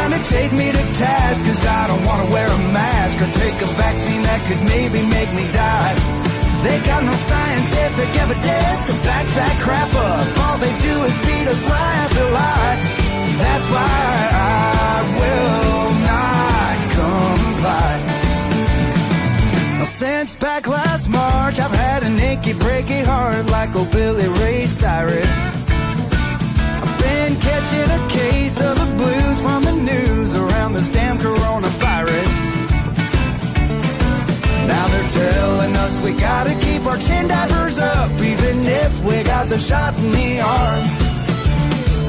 trying to take me to task, cause I don't wanna wear a mask or take a vaccine that could maybe make me die. They got no scientific evidence to back that crap up. All they do is feed us lie after lie. That's why I will not comply. Now since back last March, I've had an achy breaky heart like old Billy Ray Cyrus. I've been catching a case of the blues from the news around this damn coronavirus. Now they're telling us we gotta keep our chin diapers up, even if we got the shot in the arm.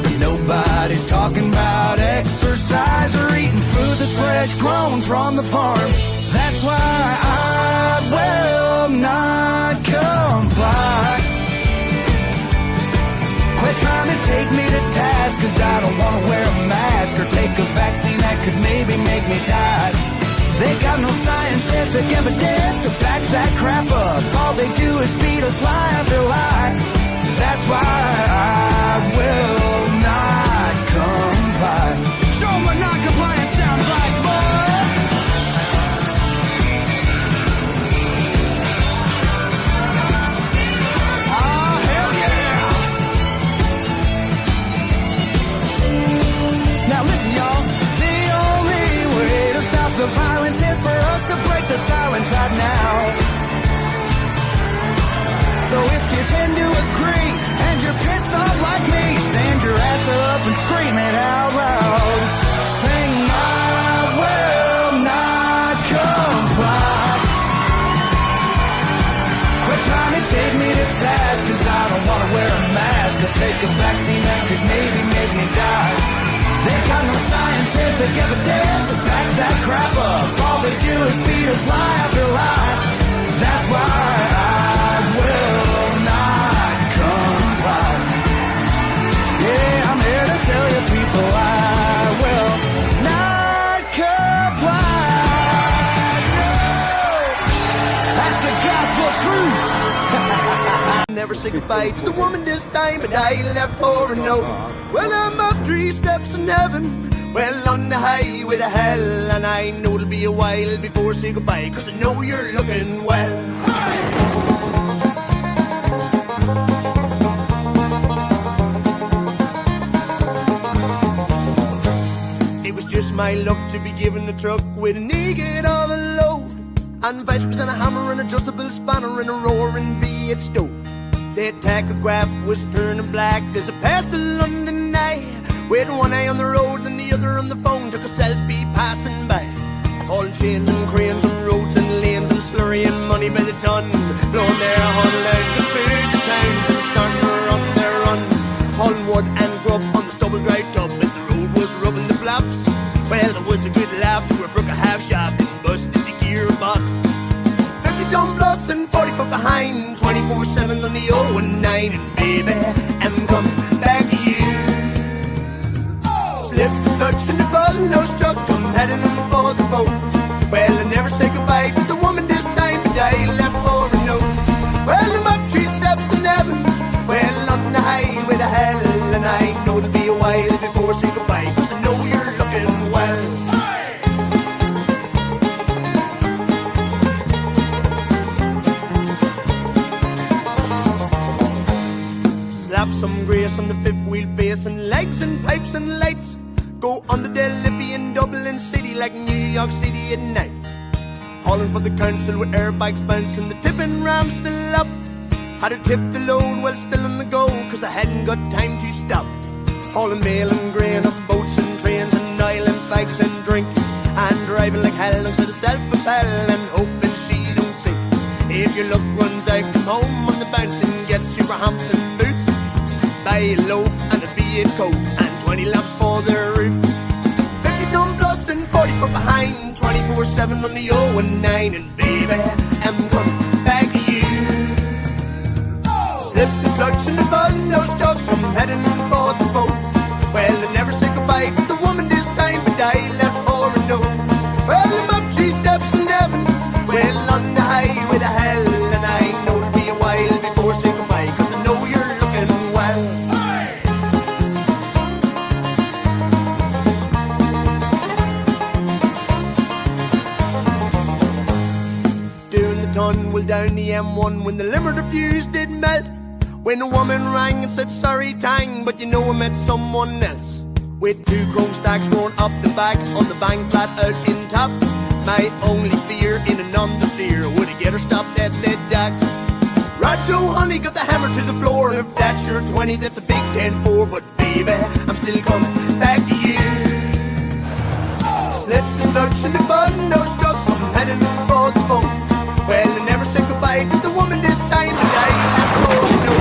But nobody's talking about exercise or eating food that's fresh grown from the farm. That's why I will not comply. Quit trying to take me to task, cause I don't wanna wear a mask or take a vaccine that could maybe make me die. They got no scientific evidence to back that crap up. All they do is feed us lie after lie. That's why I will not comply. Show 'em what non-compliance sounds like, boy. Oh, hell yeah. Now listen, y'all. The only way to stop the violence is for us to break the silence right now. So if you tend to agree and you're pissed off like me, stand your ass up and scream it out loud. Sing, I will not comply. Quit trying to take me to task, cause I don't want to wear a mask or take a vaccine that could maybe make me die. They got no scientific evidence to back that crap up. All they do is feed us lie after lie. That's why I will not comply. Yeah, I'm here to tell you people I will not comply. No, that's the gospel truth. Never say goodbye to the woman this time, but I left for a note. Well, I'm up 3 steps in heaven, well on the highway to hell, and I know it'll be a while before I say goodbye, cause I know you're looking well. It was just my luck to be given the truck with a naked of a load, and 5% a hammer, an adjustable spanner, and a roaring V8 stove. The tachograph was turning black as I passed the London eye, with one eye on the road and the other on the phone, took a selfie passing by. Hauling chains and cranes on roads and lanes and slurrying money by the ton, blowing their horn like the trade times and starting to run their run. Hauling wood and grub on the stubble dry tub as the road was rubbing the flaps. Well, there was a good laugh to a brook a half shaft and busted the gearbox. 50 ton plus and 40 foot behind, 24/7 on the 0 and 9, and baby, I'm coming back to you. Slip the clutch and the button, no struck, I'm heading for the boat. Well, I never say goodbye to the woman this time, but I left for a note. Well, I'm up 3 steps in heaven, well on the highway to hell, and I know it'll be a while before I say goodbye, cause I know you're looking well. Slap some grace on the 5th wheel face and legs and pipes and lights. Go on the Delphi in Dublin City like New York City at night. Hauling for the council with airbags bouncing, the tipping ramp still up. Had to tip the load while still on the go, cause I hadn't got time to stop. Hauling mail and grain up boats and trains and oil and fags and drink, and driving like hell instead of self-propel and hoping she don't sink. If your luck runs out, come home on the bounce and get Superhampton boots. Buy a loaf and a V8 coat and 20 lamps for the roof. 50 ton plus and 40 foot behind, 24/7 on the 0 and 9, and baby, I'm coming back to you. Slip the clutch and the button, no stop, I'm heading for the boat. Well, I never say goodbye to the woman this time, but I left for a note. Well, I'm up 3 steps in heaven, well on the highway to hell, and I know it'll be a while before I say goodbye, cause I know you're looking well. M1 when the limerick fuse did melt. When a woman rang and said sorry tang, but you know I met someone else. With 2 chrome stacks rolled up the back on the bank flat out in top. My only fear in an understeer would I get her stopped at the dock. Roger, honey, got the hammer to the floor, and if that's your 20, that's a big 10-4. But baby, I'm still coming back to you. Slipped the clutch in the button, no struck, I'm heading for the phone. Well, I never said goodbye to the woman this time, and I left for no.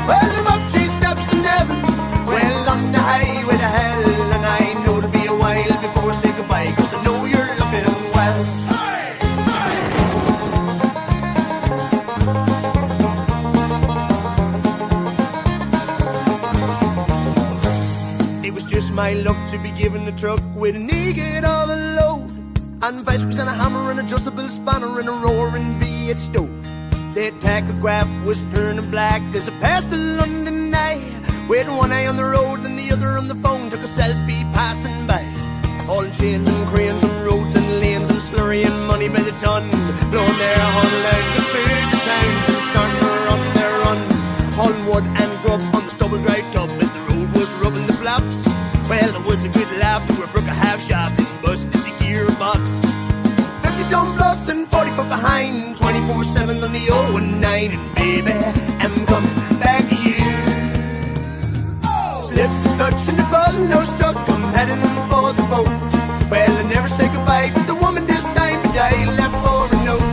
Well, I'm up 3 steps in heaven, well, on the highway to hell, and I know it'll be a while before I say goodbye, 'cause I know you're looking well. It was just my luck to be given the truck with a naked of a load, and 5% a hammer, an adjustable spanner, and a roaring V8 stove. The tachograph was turning black as I passed the London night, with one eye on the road and the other on the phone, took a selfie passing by. Hauling chains and cranes on roads and lanes, and slurrying money by the ton, blowing their horn loud through the towns and starting to run their run. Hauling wood and grub on the stubble dry tub as the road was rubbing the flaps. Well, there was a good laugh to a brook a half shaft and busted the gearbox. 50 ton plus and 40 foot behind, 24/7 on the 019, and baby, I'm coming back to you. Slip the clutch in the button, no struck, I'm heading for the boat. Well, I never say goodbye to the woman this time, but I left for a note.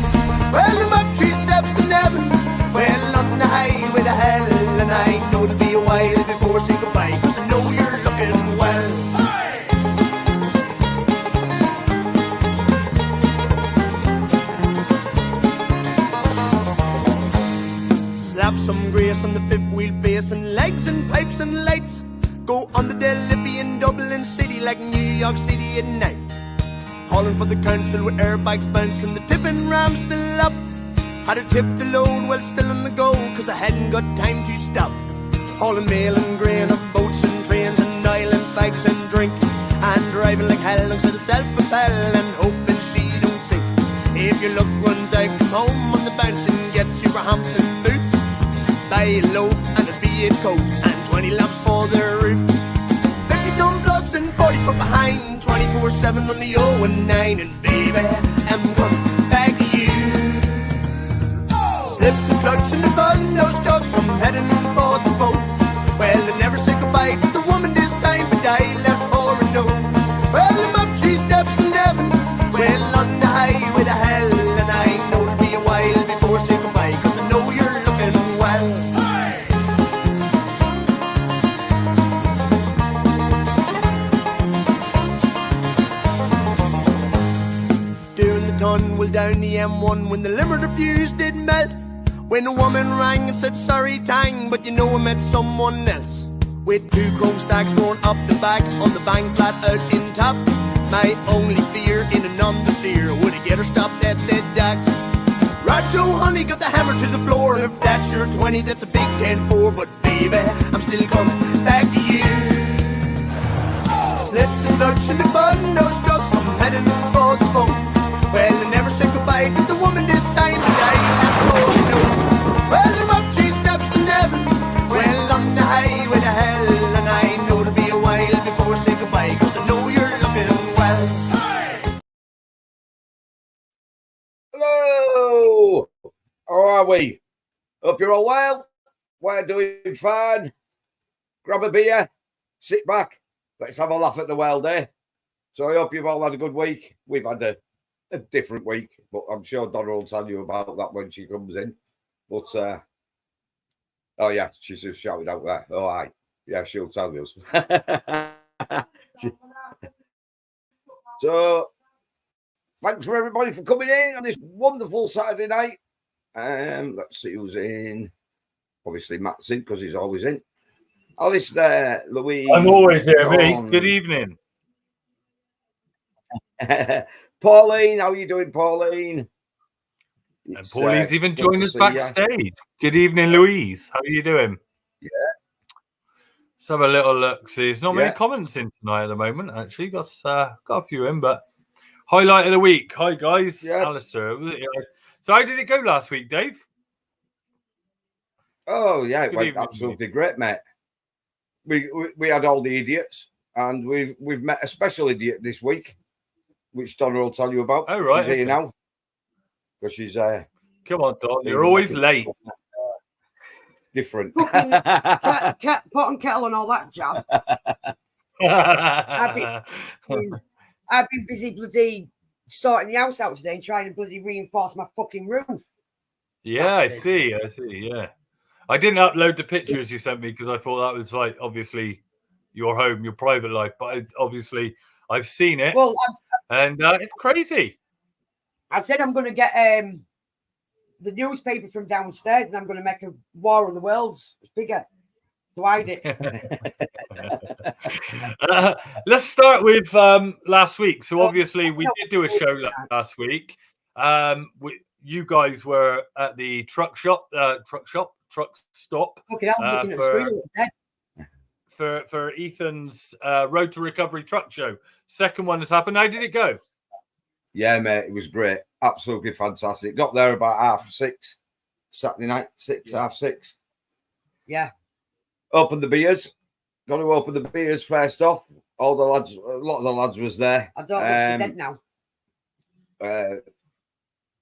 Well, I'm up 3 steps in heaven, well, on the highway to hell, and I know it'll be a while before I say goodbye, 'cause I know you're looking well. Slap some grace on the 5th wheel base, and legs and pipes and lights. Go on the Delphi in Dublin City like New York City at night. Hauling for the council with airbags bouncing, the tipping ram still up. Had to tip the load while still on the go, 'cause I hadn't got time to stop. Hauling mail and grain on boats and trains, and oil and bags and drink, and driving like hell alongside a self-propel, and hoping she don't sink. If your luck runs out, come home on the bounce and get Superhampton boots. Buy a loaf and a V8 coat, and 20 lamps for the roof. 50 ton plus and 40 foot behind, 24/7 on the 019, and baby, I'm coming back to you. Slip the clutch in the button, no struck, I'm heading for the boat. Well, I never said goodbye to the woman this time, but I left for a note. Well, I'm up 3 steps in heaven, well, on the highway to hell, and I know it'll be a while before I say goodbye, 'cause I know you're looking well. Doing the tunnel down the M1 when the limerick fuse did melt. When a woman rang and said sorry tang, but you know I met someone else. With 2 chrome stacks rolled up the back on the bank flat out in top. My only fear in an understeer would I get her stopped at the dock. Roger, honey, got the hammer to the floor, and if that's your 20, that's a big 10-4. But baby, I'm still coming back to you. Slip the clutch in the button, no struck, I'm heading for the phone. Well, I never said goodbye to the woman this time, but I left for no. Well, I'm up 3 steps in heaven, well, on the highway to hell, and I know it'll be a while before I say goodbye, 'cause I know you're looking well. Hello! How are we? Hope you're all well. We're doing fine. Grab a beer, sit back, let's have a laugh at the world, eh? So I hope you've all had a good week. We've had a different week, but I'm sure Donna will tell you about that when she comes in. But, oh yeah, she's just shouted out there. Oh, aye. Yeah, she'll tell us. So, thanks for everybody for coming in on this wonderful Saturday night. Let's see who's in. Obviously, Matt's in because he's always in. Alice there, Louise. I'm always there, mate. Good evening. Pauline, how are you doing, Pauline? And Pauline's even joined us backstage. Good evening, Louise. How are you doing? Yeah. Let's have a little look. See, there's not many comments in tonight at the moment, actually. Got a few in, but highlight of the week. Hi, guys. Yeah. Alistair. So how did it go last week, Dave? Oh yeah, it Good went evening, absolutely great, mate. We had all the idiots, and we've met a special idiot this week, which Donna will tell you about. Oh, right, She's here okay. now because she's Come on, Don. You're even always looking late. different. Fucking pot and kettle and all that jazz. I've been busy bloody sorting the house out today and trying to bloody reinforce my fucking roof. Yeah, I Bastard. see. Yeah. I didn't upload the pictures you sent me because I thought that was like obviously your home, your private life. But obviously I've seen it. Well, and it's crazy. I said I'm going to get the newspaper from downstairs and I'm going to make a War of the Worlds bigger to hide it. Let's start with last week. So obviously we did do a show last week. You guys were at the truck stop for Ethan's Road to Recovery truck show. Second one has happened. How did it go? Yeah, mate, it was great. Absolutely fantastic. Got there about 6:30 Saturday night, 6:30. Yeah. Opened the beers. Got to open the beers first off. All the lads, a lot of the lads was there. I don't know if dead now.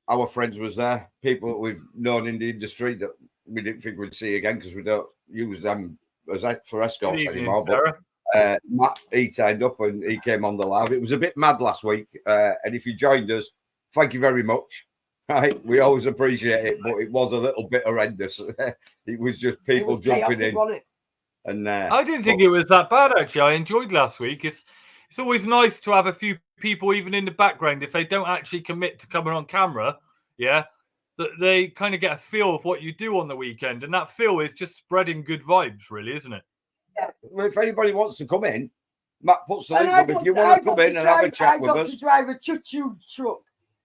Our friends was there. People that we've known in the industry that we didn't think we'd see again because we don't use them for escorts anymore. But Matt, he turned up and he came on the live. It was a bit mad last week. And if you joined us, thank you very much. Right, we always appreciate it, but it was a little bit horrendous. It was just people jumping in. And I didn't think it was that bad actually. I enjoyed last week. It's always nice to have a few people even in the background if they don't actually commit to coming on camera. Yeah, that they kind of get a feel of what you do on the weekend, and that feel is just spreading good vibes, really, isn't it? Yeah. Well, if anybody wants to come in, Matt puts the link up. If you want to come in and have a chat with us, I got to drive a choo-choo truck.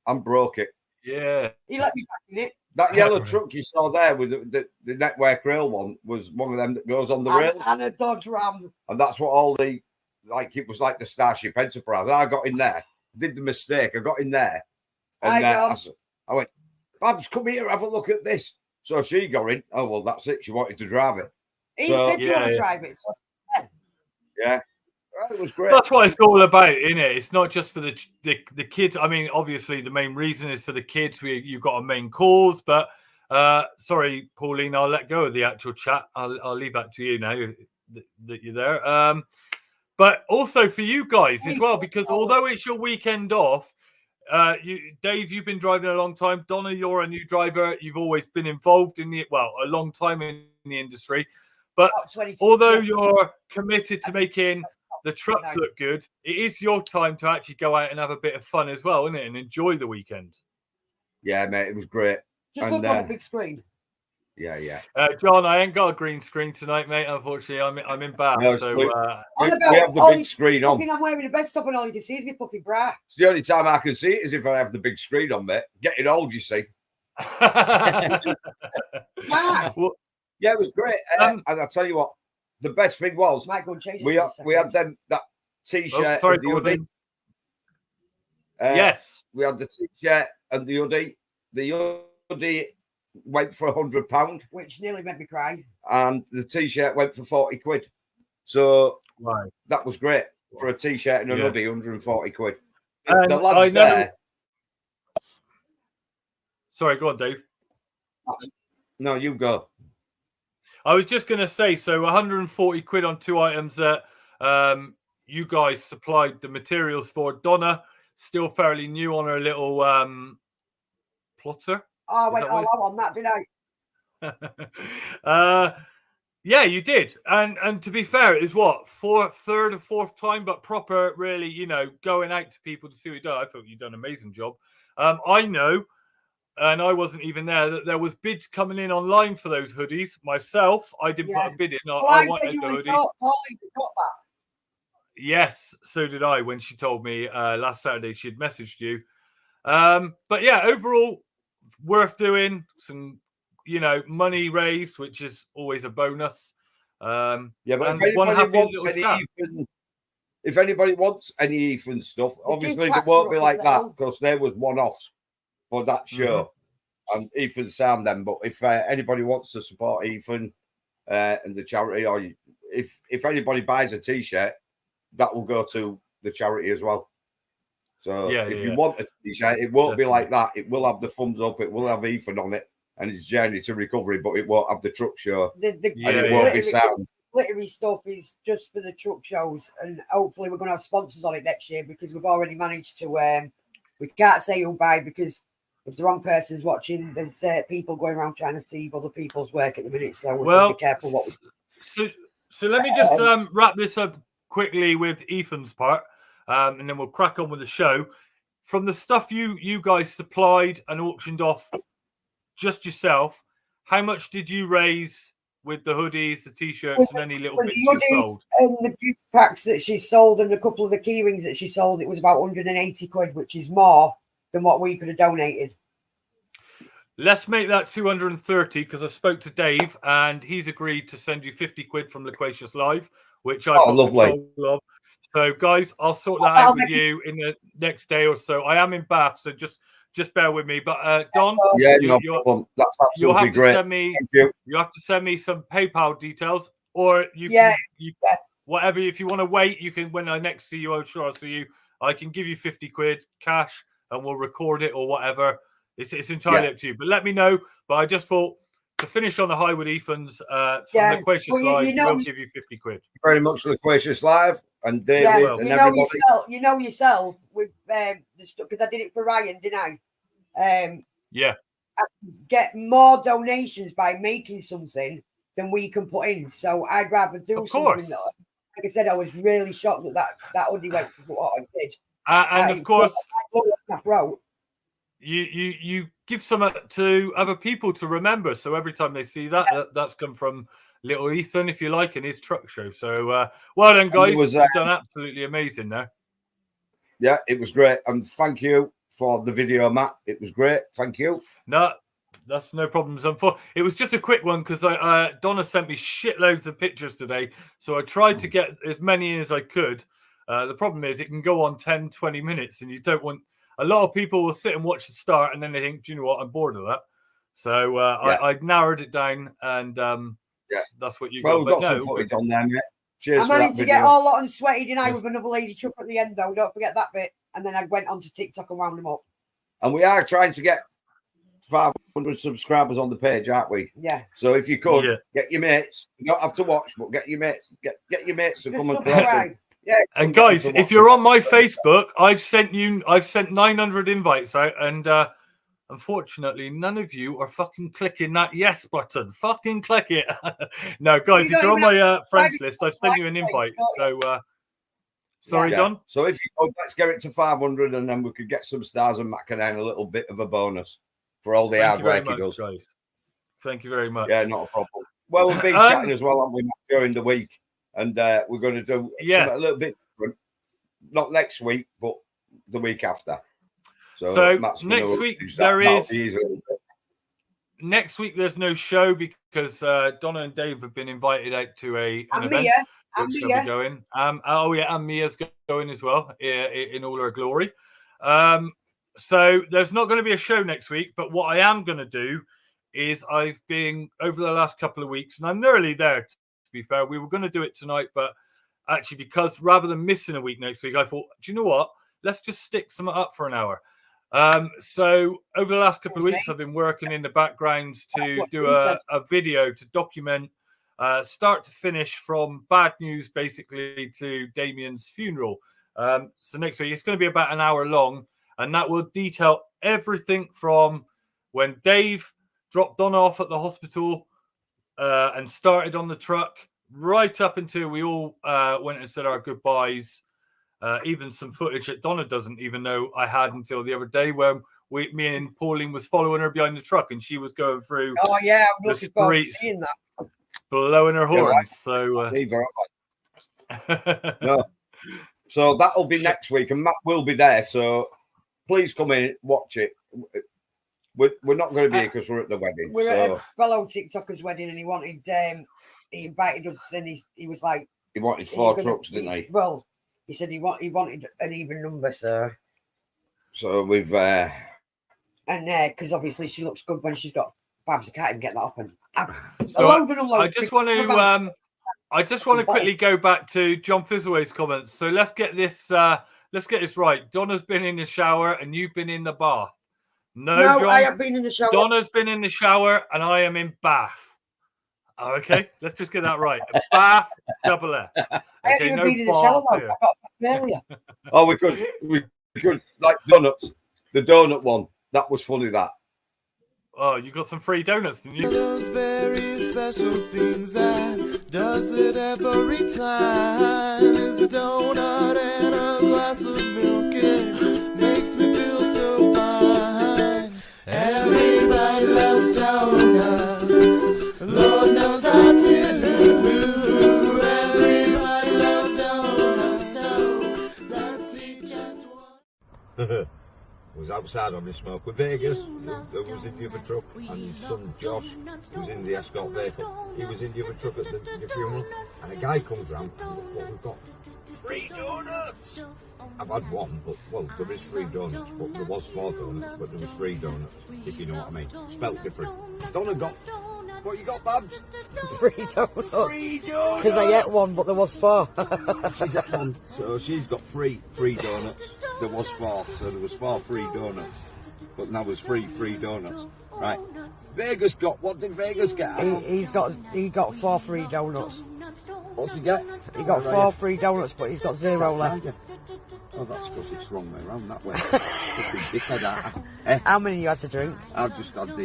And broke it. Yeah, he let me back in it. That yellow truck you saw there with the network rail one was one of them that goes on the rails. And a Dodge Ram. And that's what all the, like, it was like the Starship Enterprise. I got in there, did the mistake. I got in there. And I went, Babs, come here, have a look at this. So she got in. Oh, well, that's it. She wanted to drive it. He said you want to drive it. So yeah. Well, it was great. That's what it's all about, isn't it? It's not just for the kids. I mean, obviously, the main reason is for the kids. You've got a main cause, but sorry, Pauline, I'll let go of the actual chat. I'll leave that to you now that you're there. But also for you guys as well, because although it's your weekend off, Dave, you've been driving a long time. Donna, you're a new driver. You've always been involved in a long time in the industry. But although you're committed to making the trucks look good, it is your time to actually go out and have a bit of fun as well, isn't it? And enjoy the weekend. Yeah, mate, it was great. Just look on the big screen. Yeah. John, I ain't got a green screen tonight, mate. Unfortunately, I'm in Bath. No, so we have the big screen on. I'm wearing a bed stop and all you can see is my fucking bra. It's the only time I can see it is if I have the big screen on, mate. Getting old, you see. Well, yeah, it was great. And I'll tell you what, the best thing was we had them that t-shirt. Sorry, and the hoodie. Yes. We had the t-shirt and the hoodie. The hoodie went for £100. Which nearly made me cry. And the t-shirt went for 40 quid. So right. That was great. For a t-shirt and a hoodie, 140 quid. And the lads there. Sorry, go on, Dave. No, you go. I was just going to say, so 140 quid on two items that you guys supplied the materials for. Donna, still fairly new on her little plotter. Oh, I went all out on that, didn't I? Yeah, you did. And to be fair, it was third or fourth time, but proper, really, going out to people to see what you done. I thought you'd done an amazing job. I know, and I wasn't even there, that there was bids coming in online for those hoodies. Myself, I didn't put a bid in. I wanted the hoodie. Got that. Yes, so did I when she told me last Saturday she'd messaged you. But yeah, overall, worth doing. Some, money raised, which is always a bonus. But if anybody wants any Ethan stuff, obviously it won't be like that because there was one-offs for that show. and Ethan sound them. But if anybody wants to support Ethan and the charity, or if anybody buys a T-shirt, that will go to the charity as well. So if you want a T-shirt, it won't be like that. It will have the thumbs up. It will have Ethan on it and his journey to recovery, but it won't have the truck show. And it won't be sound. Glittery stuff is just for the truck shows, and hopefully we're going to have sponsors on it next year, because we've already managed to. We can't say who buy, because if the wrong person's watching, there's people going around trying to thieve other people's work at the minute. So we've got to be careful what we. So let me just wrap this up quickly with Ethan's part, and then we'll crack on with the show. From the stuff you guys supplied and auctioned off, just yourself, how much did you raise with the hoodies, the T-shirts, and any little bits you sold? And the gift packs that she sold, and a couple of the key rings that she sold, it was about 180 quid, which is more than what we could have donated. Let's make that 230, because I spoke to Dave and he's agreed to send you 50 quid from Loquacious Live, which I've got control of. So, guys, I'll sort that out with you in the next day or so. I am in Bath, so just bear with me. But Don, no problem. That's absolutely great. You have to send me some PayPal details, or you whatever. If you want to wait, you can. When I next see you, I'm sure I'll see you. I can give you 50 quid cash, and we'll record it or whatever. It's entirely up to you. But let me know. But I just thought to finish on the high with Ethan's from Loquacious Live, we'll give you 50 quid. Very much Loquacious Live and David and everybody. You know yourself with the stuff, because I did it for Ryan, didn't I? I get more donations by making something than we can put in. So I'd rather do something that, like I said, I was really shocked that hoodie went for what I did. And of course, wrote. You give some to other people to remember. So every time they see that's come from little Ethan, if you like, in his truck show. So well done, guys. You've done absolutely amazing there. Yeah, it was great. And thank you for the video, Matt. It was great. Thank you. No, that's no problems. It was just a quick one, because Donna sent me shitloads of pictures today. So I tried to get as many as I could. The problem is it can go on 10, 20 minutes, and you don't want... A lot of people will sit and watch the start, and then they think, do you know what? I'm bored of that. So I narrowed it down, and that's what you got. Well, we've got some footage on there, mate. Cheers. I managed to get all hot and sweaty, didn't I, with another lady truck at the end, though. Don't forget that bit. And then I went onto TikTok and wound them up. And we are trying to get 500 subscribers on the page, aren't we? Yeah. So if you could, get your mates. You don't have to watch, but get your mates. Get your mates to come and play. Yeah, and guys, if you're on my Facebook, I've sent 900 invites out, and unfortunately, none of you are fucking clicking that yes button. Fucking click it. No, guys, if you're on my friends list, I've sent you an invite. So, sorry, John. So if you go, let's get it to 500, and then we could get some stars and Macanine a little bit of a bonus for all the hard work he does. Guys. Thank you very much. Yeah, not a problem. Well, we've been chatting as well, haven't we, during the week? And we're going to do something a little bit different. Not next week, but the week after. So next week next week there's no show, because Donna and Dave have been invited out to an event. Mia. Going. And Mia's going as well in all her glory. So there's not going to be a show next week, but what I am going to do is I've been over the last couple of weeks, and I'm nearly there. To be fair, we were going to do it tonight, but actually, because rather than missing a week next week, I thought, do you know what? Let's just stick something up for an hour. So over the last couple of weeks, I've been working in the background to do a video to document start to finish, from bad news basically to Damien's funeral. So next week, it's going to be about an hour long, and that will detail everything from when Dave dropped Donna off at the hospital and started on the truck, right up until we all went and said our goodbyes. Even some footage that Donna doesn't even know I had until the other day, when me and Pauline was following her behind the truck, and she was going through I'm looking forward to seeing that, blowing her horns. So no. So that'll be next week, and Matt will be there, so please come in, watch it. We're not going to be here because we're at the wedding. We're at a fellow TikToker's wedding, and he invited us, and he was like, he wanted 4 trucks, didn't he? Well, he said he wanted an even number, so we've And because obviously she looks good when she's got babs. I can't even get that up. And I just want to. I just want to quickly go back to John Fizzleways' comments. So let's get this. Let's get this right. Donna's been in the shower and you've been in the bath. No, John, I have been in the shower. Donna's been in the shower and I am in bath. Okay, let's just get that right. Bath, double F. Okay, I haven't even been in the shower though. I got earlier. Oh, we could like donuts. The donut one. That was funny. That. Oh, you got some free donuts, didn't you? Those very special things that does it every time is a donut and a glass of milk. It makes me feel so fine. Everybody loves donuts. Lord knows I do. Everybody loves donuts. So let's eat just one. Was outside on his smoke with Vegas. There was in the other truck, and his son Josh was in the escort vehicle. He was in the other truck at the funeral, and a guy comes round. We've got 3 donuts. I've had one, but well, there is 3 donuts, but there was 4 donuts, but there was 3 donuts. If you know what I mean, spelt different. Donna got. What you got, Babs? 3 donuts. 3 donuts. Because I ate one, but there was 4. She got one, so she's got 3 donuts. There was 4, so there was 4 free donuts. But now there's 3 free donuts. Right. Vegas got, what did Vegas get? He got 4 free donuts. What's he get? He got 4 free donuts, but he's got 0 left. Oh, that's because it's wrong way around that way. Dickhead, How many you had to drink? I've just had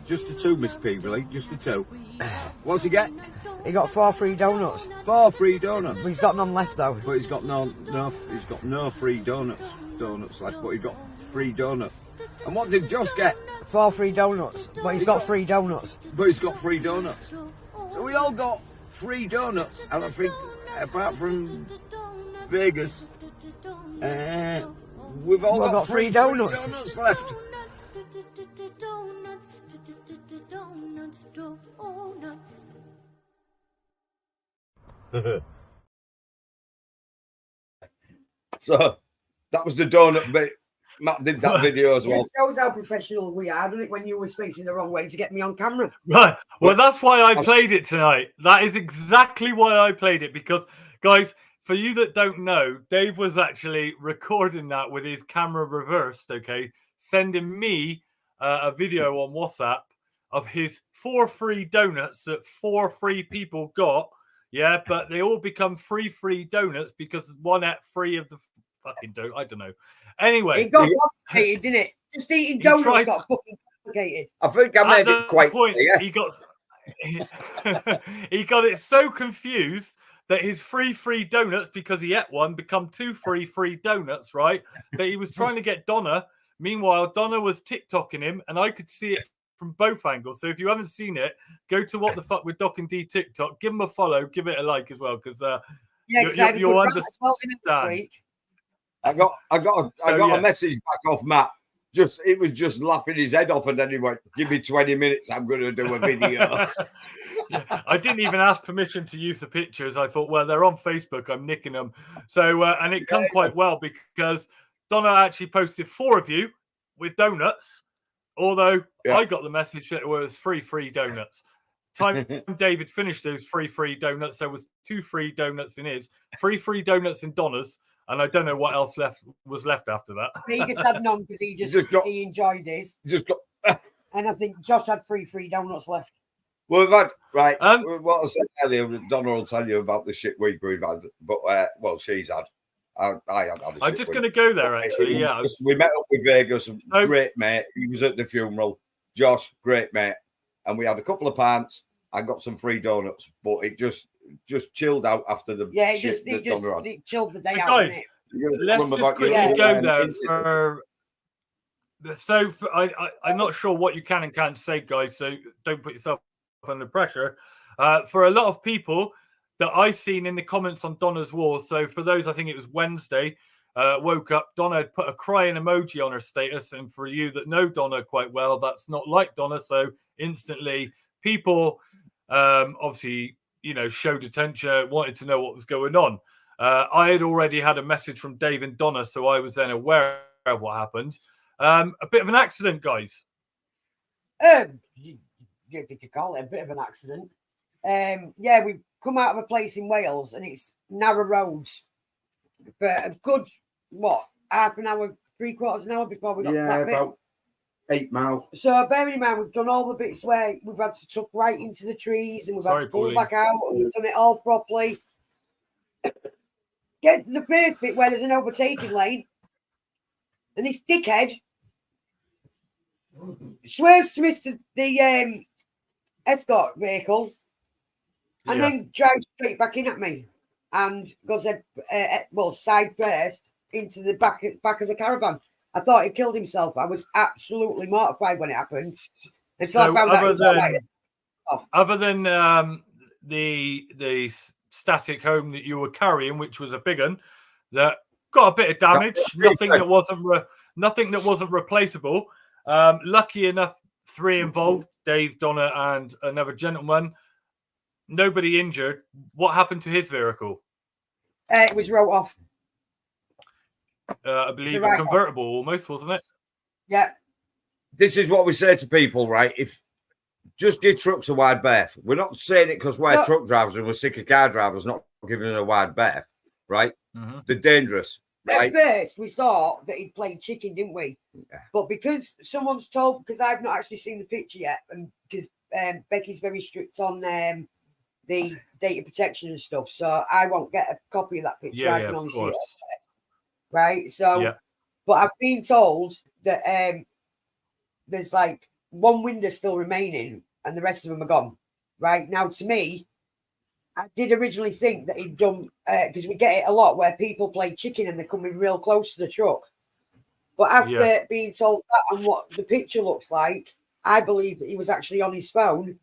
just the 2, Miss Peebley, just the 2. What's he get? He got 4 free donuts. 4 free donuts. But he's got none left though. But he's got no free donuts left, but he got free donuts. And what did Josh get? 4 free donuts, but he's got free donuts. But he's got free donuts. So we all got free donuts, and I think apart from Vegas, we've all got free donuts left. So that was the donut bit. Matt did that video as well. It shows how professional we are, doesn't it, when you were facing the wrong way to get me on camera. Right. Well, that's why I played it tonight. That is exactly why I played it. Because, guys, for you that don't know, Dave was actually recording that with his camera reversed, okay? Sending me a video on WhatsApp of his 4 free donuts that 4 free people got. Yeah, but they all become free donuts because one ate 3 of the fucking donut. I don't know. Anyway, it got complicated, didn't it? Just eating donuts got fucking complicated. I think I made it quite point. Clear. He got it so confused that his free donuts, because he ate one, become 2 free donuts, right? That he was trying to get Donna. Meanwhile, Donna was TikToking him, and I could see it from both angles. So if you haven't seen it, go to What the Fuck with Doc and Dee TikTok. Give him a follow. Give it a like as well, because you'll understand. I got a message back off Matt. It was just laughing his head off, and then he went, "Give me 20 minutes. I'm going to do a video." I didn't even ask permission to use the pictures. I thought, well, they're on Facebook. I'm nicking them. So, and it come quite well because Donna actually posted 4 of you with donuts. Although I got the message that it was free donuts. Time David finished those free donuts, there was 2 free donuts in his, 3 free donuts in Donna's. And I don't know what else was left after that. Vegas had none because he enjoyed his. And I think Josh had 3 free donuts left. Well, we've had, right, what I said earlier, Donna will tell you about the shit week we've had, but she's had. I had a shit I'm just week. going to go there, actually, yeah. We met up with Vegas, great mate. He was at the funeral. Josh, great mate. And we had a couple of pints. I got some free donuts, but it just chilled out after the shit that Donna had. It chilled the day out, guys, let's just quickly go there. I'm not sure what you can and can't say, guys, so don't put yourself under pressure. For a lot of people that I've seen in the comments on Donna's wall, so for those, I think it was Wednesday, woke up, Donna had put a crying emoji on her status, and for you that know Donna quite well, that's not like Donna, so instantly people obviously, showed attention, wanted to know what was going on. I had already had a message from Dave and Donna, so I was then aware of what happened. A bit of an accident, guys. You could call it a bit of an accident. Yeah, we come out of a place in Wales and it's narrow roads for a good, half an hour, 3/4 an hour before we got to that bit. About 8 miles. So bearing in mind, we've done all the bits where we've had to tuck right into the trees and we've had to pull back out and we've done it all properly. Get to the first bit where there's an overtaking lane and this dickhead swerves to miss the escort vehicle and then drives straight back in at me and goes side first into the back of the caravan. I thought he killed himself. I was absolutely mortified when it happened. Until I found out other than the static home that you were carrying, which was a big one, that got a bit of damage, nothing that wasn't replaceable. Lucky enough, 3 involved, Dave, Donna, and another gentleman. Nobody injured. What happened to his vehicle? It was wrote off. I believe a convertible almost, wasn't it? Yeah. This is what we say to people, right? If just give trucks a wide berth. We're not saying it because we're truck drivers and we're sick of car drivers not giving them a wide berth, right? Mm-hmm. They're dangerous. Right? At first, we thought that he'd played chicken, didn't we? Yeah. But because someone's told, because I've not actually seen the picture yet, and because Becky's very strict on the data protection and stuff, so I won't get a copy of that picture. I can only see it. Right? So, but I've been told that there's like one window still remaining and the rest of them are gone. Right? Now, to me, I did originally think that he'd done, because we get it a lot where people play chicken and they're coming real close to the truck. But after being told that and what the picture looks like, I believe that he was actually on his phone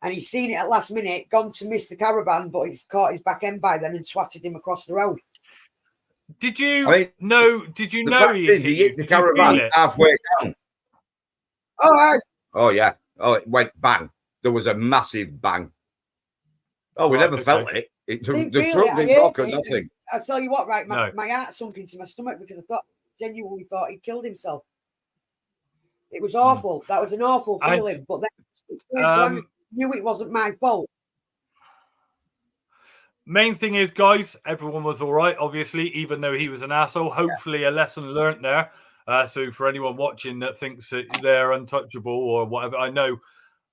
and he's seen it at last minute, gone to miss the caravan, but he's caught his back end by then and swatted him across the road. Did you know? Did you know he hit the caravan halfway down? Oh, yeah. Oh, it went bang. There was a massive bang. Oh, we never felt it. The truck didn't rock or nothing. I'll tell you what, right? My heart sunk into my stomach because I genuinely thought he'd killed himself. It was awful. That was an awful feeling. But then I knew it wasn't my fault. Main thing is, guys, everyone was all right, obviously, even though he was an asshole. Hopefully a lesson learnt there. So for anyone watching that thinks that they're untouchable or whatever, I know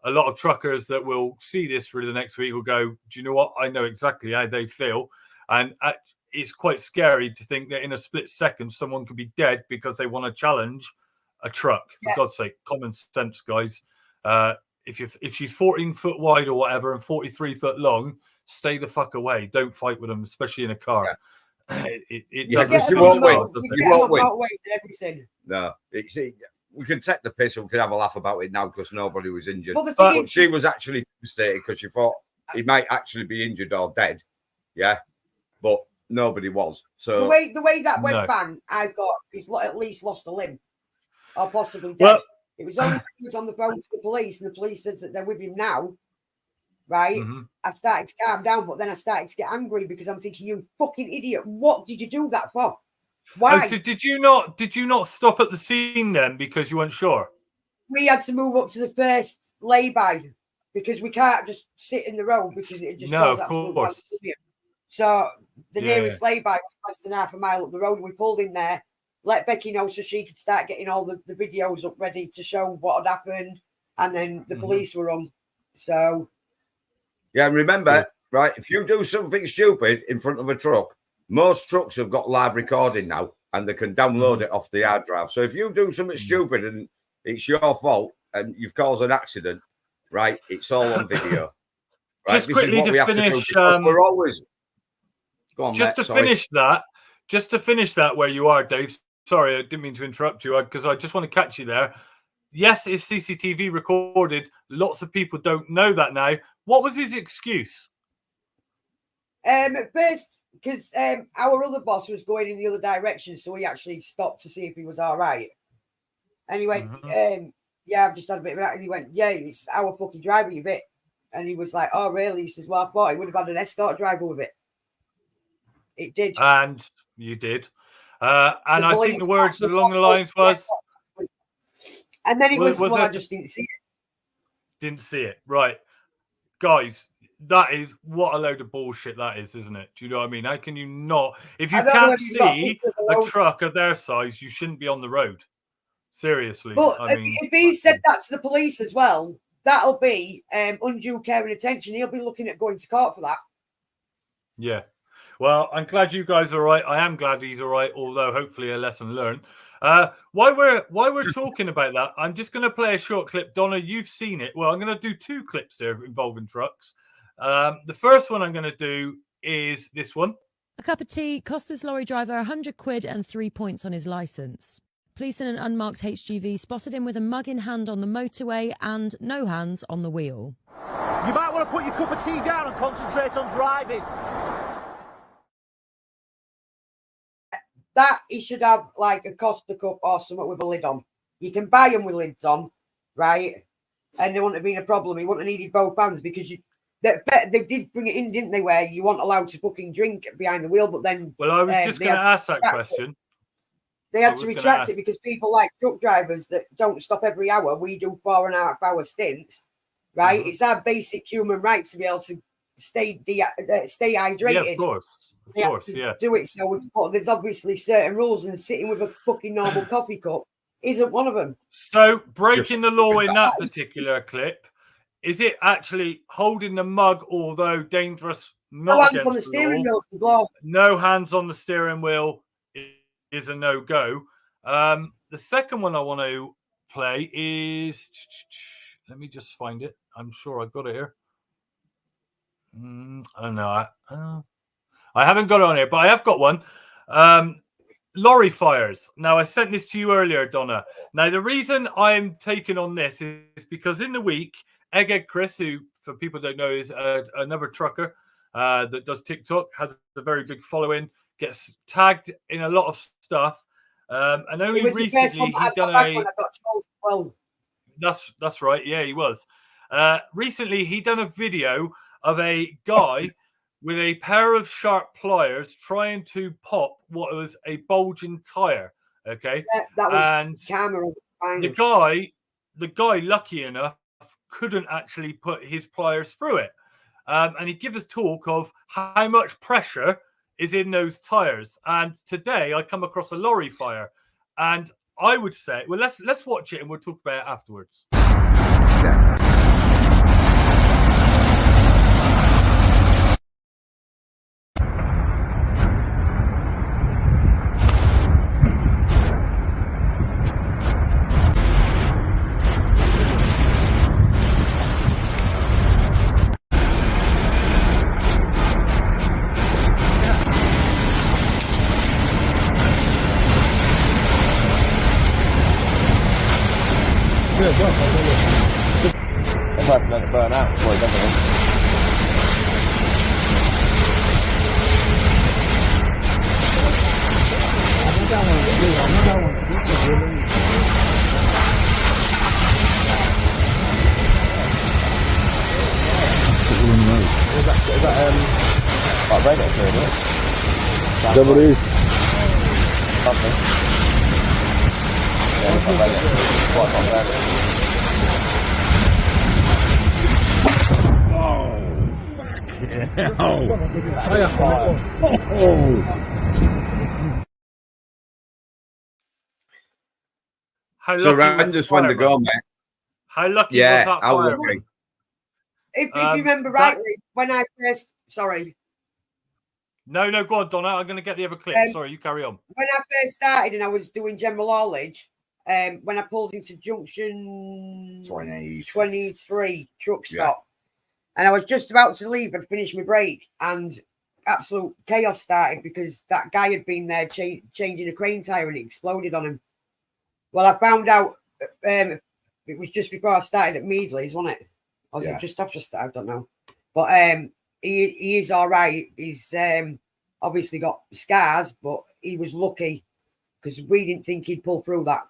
a lot of truckers that will see this through the next week will go, do you know what? I know exactly how they feel. And it's quite scary to think that in a split second, someone could be dead because they want to challenge a truck. For God's sake, common sense, guys. If she's 14 foot wide or whatever and 43 foot long, stay the fuck away. Don't fight with them, especially in a car. It doesn't. You won't win. You won't win. No, we can take the piss and we can have a laugh about it now because nobody was injured. But she was actually devastated because she thought he might actually be injured or dead. Yeah, but nobody was. So the way that went bang, I thought he's at least lost a limb or possibly dead. Well, it was only he was on the phone to the police, and the police says that they're with him now. Right? Mm-hmm. I started to calm down, but then I started to get angry because I'm thinking, you fucking idiot! What did you do that for? Why? So did you not stop at the scene then because you weren't sure? We had to move up to the first lay-by because we can't just sit in the road because it just goes absolutely. So the nearest lay-by was less than half a mile up the road, and we pulled in there, let Becky know so she could start getting all the videos up ready to show what had happened, and then the police were on. So yeah, and remember, right, if you do something stupid in front of a truck, most trucks have got live recording now and they can download it off the hard drive. So if you do something stupid and it's your fault and you've caused an accident, right, it's all on video. Right? Just quickly to finish, we're always go on, just mate, to finish that where you are, Dave. Sorry, I didn't mean to interrupt you because I just want to catch you there. Yes, it's CCTV recorded. Lots of people don't know that now. What was his excuse? At first, because our other boss was going in the other direction, so he actually stopped to see if he was all right. And he went, I've just had a bit of that. And he went, yeah, it's our fucking driver, you bit. And he was like, oh, really? He says, well, I thought he would have had an escort driver with it. It did. And you did. And I think the words along the lines was And then it was well, I just didn't see it. Didn't see it, right, guys? That is what a load of bullshit that is, isn't it? Do you know what I mean? How can you not? If you can't see a truck of their size, you shouldn't be on the road. Seriously. But I mean, if he said that to the police as well, that'll be undue care and attention. He'll be looking at going to court for that. Yeah. Well, I'm glad you guys are all right. I am glad he's all right, although hopefully a lesson learned. While we're talking about that, I'm just going to play a short clip. Donna, you've seen it. Well, I'm going to do 2 clips here involving trucks. The first one I'm going to do is this one. A cup of tea cost this lorry driver 100 quid and 3 points on his licence. Police in an unmarked HGV spotted him with a mug in hand on the motorway and no hands on the wheel. You might want to put your cup of tea down and concentrate on driving. That he should have like a Costa cup or something with a lid on. You can buy them with lids on, right? And there wouldn't have been a problem. He wouldn't have needed both hands because they did bring it in, didn't they? Where you weren't allowed to fucking drink behind the wheel, but then well, I was just going to ask that question. They had to retract it because people like truck drivers that don't stop every hour. We do 4.5 hour stints, right? Mm-hmm. It's our basic human rights to be able to stay hydrated. Yeah, of course, yeah. Do it. So, but there's obviously certain rules, and sitting with a fucking normal coffee cup isn't one of them. So, breaking the law in that particular clip, is it actually holding the mug, although dangerous? No hands on the steering wheel. No hands on the steering wheel is a no-go. The second one I want to play is, let me just find it. I'm sure I've got it here. I don't know. I haven't got it on here, but I have got one. Lorry fires. Now, I sent this to you earlier, Donna. Now, the reason I'm taking on this is because in the week, Egghead Chris, who, for people who don't know, is another trucker that does TikTok, has a very big following, gets tagged in a lot of stuff. And only recently he's done a... Well, that's right. Yeah, he was. Recently, he done a video of a guy with a pair of sharp pliers trying to pop what was a bulging tire. Okay, that was and camera. The guy, lucky enough, couldn't actually put his pliers through it. And he gave us talk of how much pressure is in those tires. And today I come across a lorry fire, and I would say, well, let's watch it and we'll talk about it afterwards. I'd like to let it burn out before it does it. Is that like radio, isn't it? Double E. Something. Yeah, it's like radio. It's quite hot there. So horrendous when they go, mate. How lucky was that fire? If you remember rightly, when I first... Sorry. No, go on, Donna. I'm going to get the other clip. Sorry, you carry on. When I first started and I was doing general haulage, when I pulled into junction 23 truck stop, and I was just about to leave and finish my break, and absolute chaos started because that guy had been there changing a crane tire and it exploded on him. Well, I found out it was just before I started at Meadley's, wasn't it? Or was it just after I started? I don't know. But he is all right. He's obviously got scars, but he was lucky because we didn't think he'd pull through that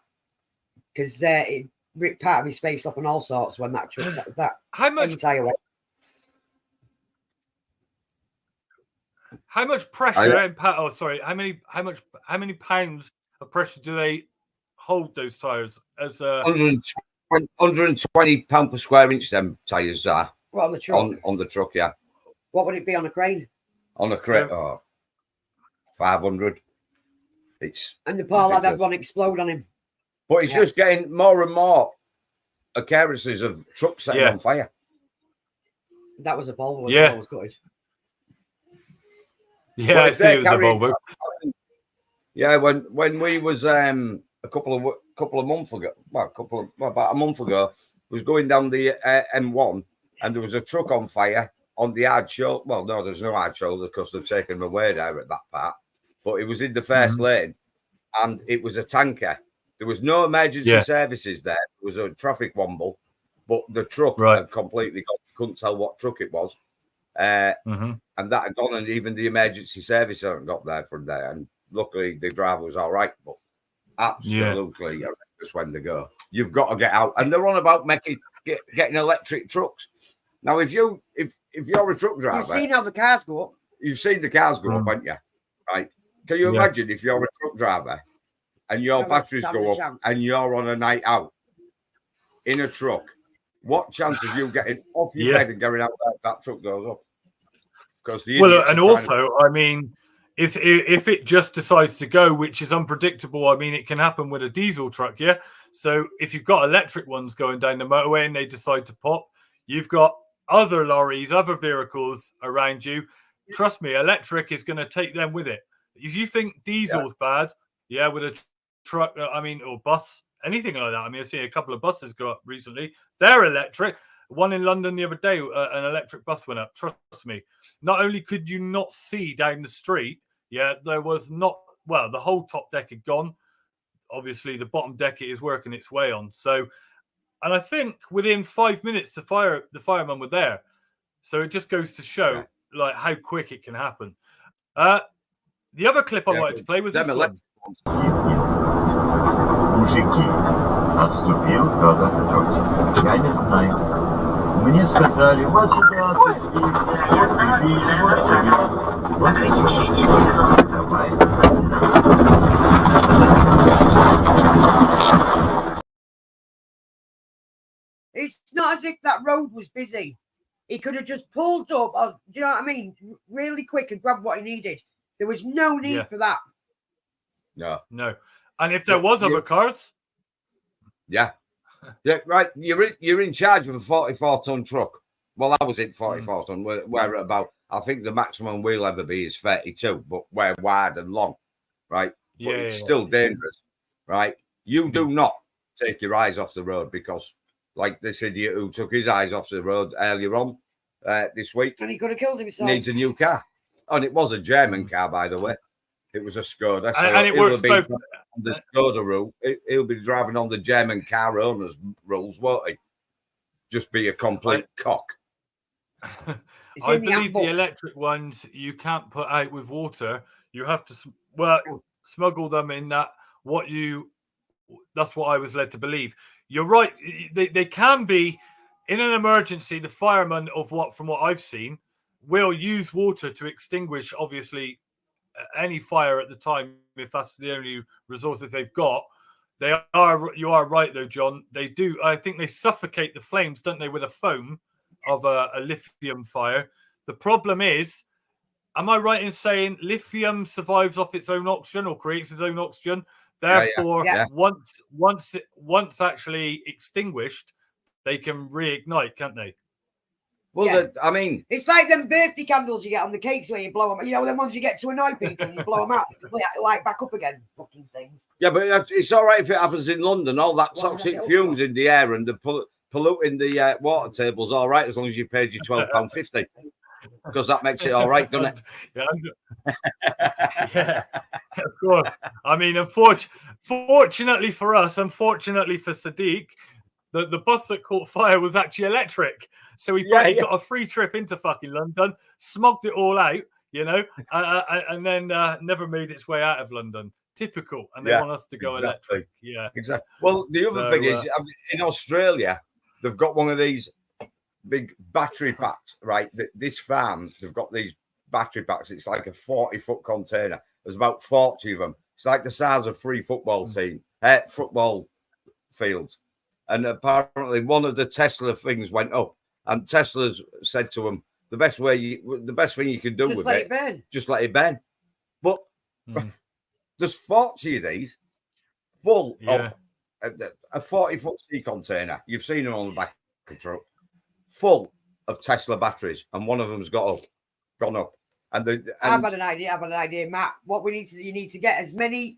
because it ripped part of his face off and all sorts when that how much tire went. How much pressure? How many pounds of pressure do they hold those tires as a 120 pound per square inch? Them tires are on the truck. On the truck, yeah. What would it be on a crane? On a crane, 500. And the poor lad had one explode on him. But it's just getting more and more occurrences of trucks setting on fire. That was a Volvo. Yeah, was good. Yeah, I see it was a Volvo. Yeah, when we was a couple of months ago, about a month ago, was going down the M1, and there was a truck on fire on the hard shoulder. Well, no, there's no hard shoulder because they've taken them away there at that part. But it was in the first lane, and it was a tanker. There was no emergency services there. It was a traffic womble, but the truck had completely gone. Couldn't tell what truck it was. And that had gone, and even the emergency service hadn't got there from there. And luckily, the driver was all right, but absolutely horrendous when they go. You've got to get out. And they're on about getting electric trucks. Now, if you're a truck driver, you've seen how the cars go up. You've seen the cars go up, haven't you? Right? Can you imagine if you're a truck driver and your batteries go up and you're on a night out in a truck? What chance of you getting off your bed and going out there if that truck goes up? Because and also, I mean, if it just decides to go, which is unpredictable, I mean, it can happen with a diesel truck, yeah? So if you've got electric ones going down the motorway and they decide to pop, you've got other lorries, other vehicles around you. Trust me, electric is going to take them with it. If you think diesel's bad, with a truck, I mean, or bus, anything like that. I mean, I've seen a couple of buses go up recently. They're electric. One in London the other day, an electric bus went up. Trust me. Not only could you not see down the street, there was not, the whole top deck had gone. Obviously, the bottom deck it is working its way on. So, and I think within 5 minutes, the firemen were there. So it just goes to show like how quick it can happen. The other clip I wanted to play was this one. Мужики, отступил Федор Петрович. Я не знаю. Мне сказали, вас сюда отвезли. Давай. It's not as if that road was busy. He could have just pulled up, do you know what I mean? Really quick and grabbed what he needed. There was no need for that. No. And if there was other cars, right. You're in charge of a 44-ton truck. Well, I was in 44 ton. We're about. I think the maximum we'll ever be is 32, but we're wide and long, right? But it's still dangerous, right? You do not take your eyes off the road because, like this idiot who took his eyes off the road earlier on this week, and he could have killed himself. Needs a new car, and it was a German car, by the way. It was a Skoda, so and it works both. The Skoda rule. He'll be driving on the German car owners' rules, won't he? Just be a complete cock. I believe the electric ones you can't put out with water. You have to smuggle them in that. That's what I was led to believe. You're right. They can be in an emergency. The firemen from what I've seen will use water to extinguish obviously any fire at the time if that's the only resources they've got. You are right though, John. They do. I think they suffocate the flames, don't they, with a foam of a lithium fire. The problem is, am I right in saying lithium survives off its own oxygen or creates its own oxygen? Therefore, once actually extinguished, they can reignite, can't they? Well, I mean, it's like them birthday candles you get on the cakes where you blow them. You know, the ones you get to annoy people and you blow them out, light back up again. Fucking things. Yeah, but it's all right if it happens in London. All that toxic fumes in the air and the polluting the water table's all right as long as you paid your £12.50 because that makes it all right, doesn't it? Yeah, of course. I mean, fortunately for us, unfortunately for Sadiq, the bus that caught fire was actually electric. So he got a free trip into fucking London, smogged it all out, you know, and then never made its way out of London. Typical. And they want us to go electric. Yeah, exactly. Well, the other thing is, in Australia, they've got one of these big battery packs, right? This farm, they've got these battery packs. It's like a 40-foot container. There's about 40 of them. It's like the size of 3 football teams. football fields. And apparently one of the Tesla things went up, and Tesla's said to them, the best thing you can do with it, just let it burn. But there's 40 of these full of a 40-foot sea container. You've seen them on the back of the truck, full of Tesla batteries, and one of them's gone up. I've had an idea, Matt. You need to get as many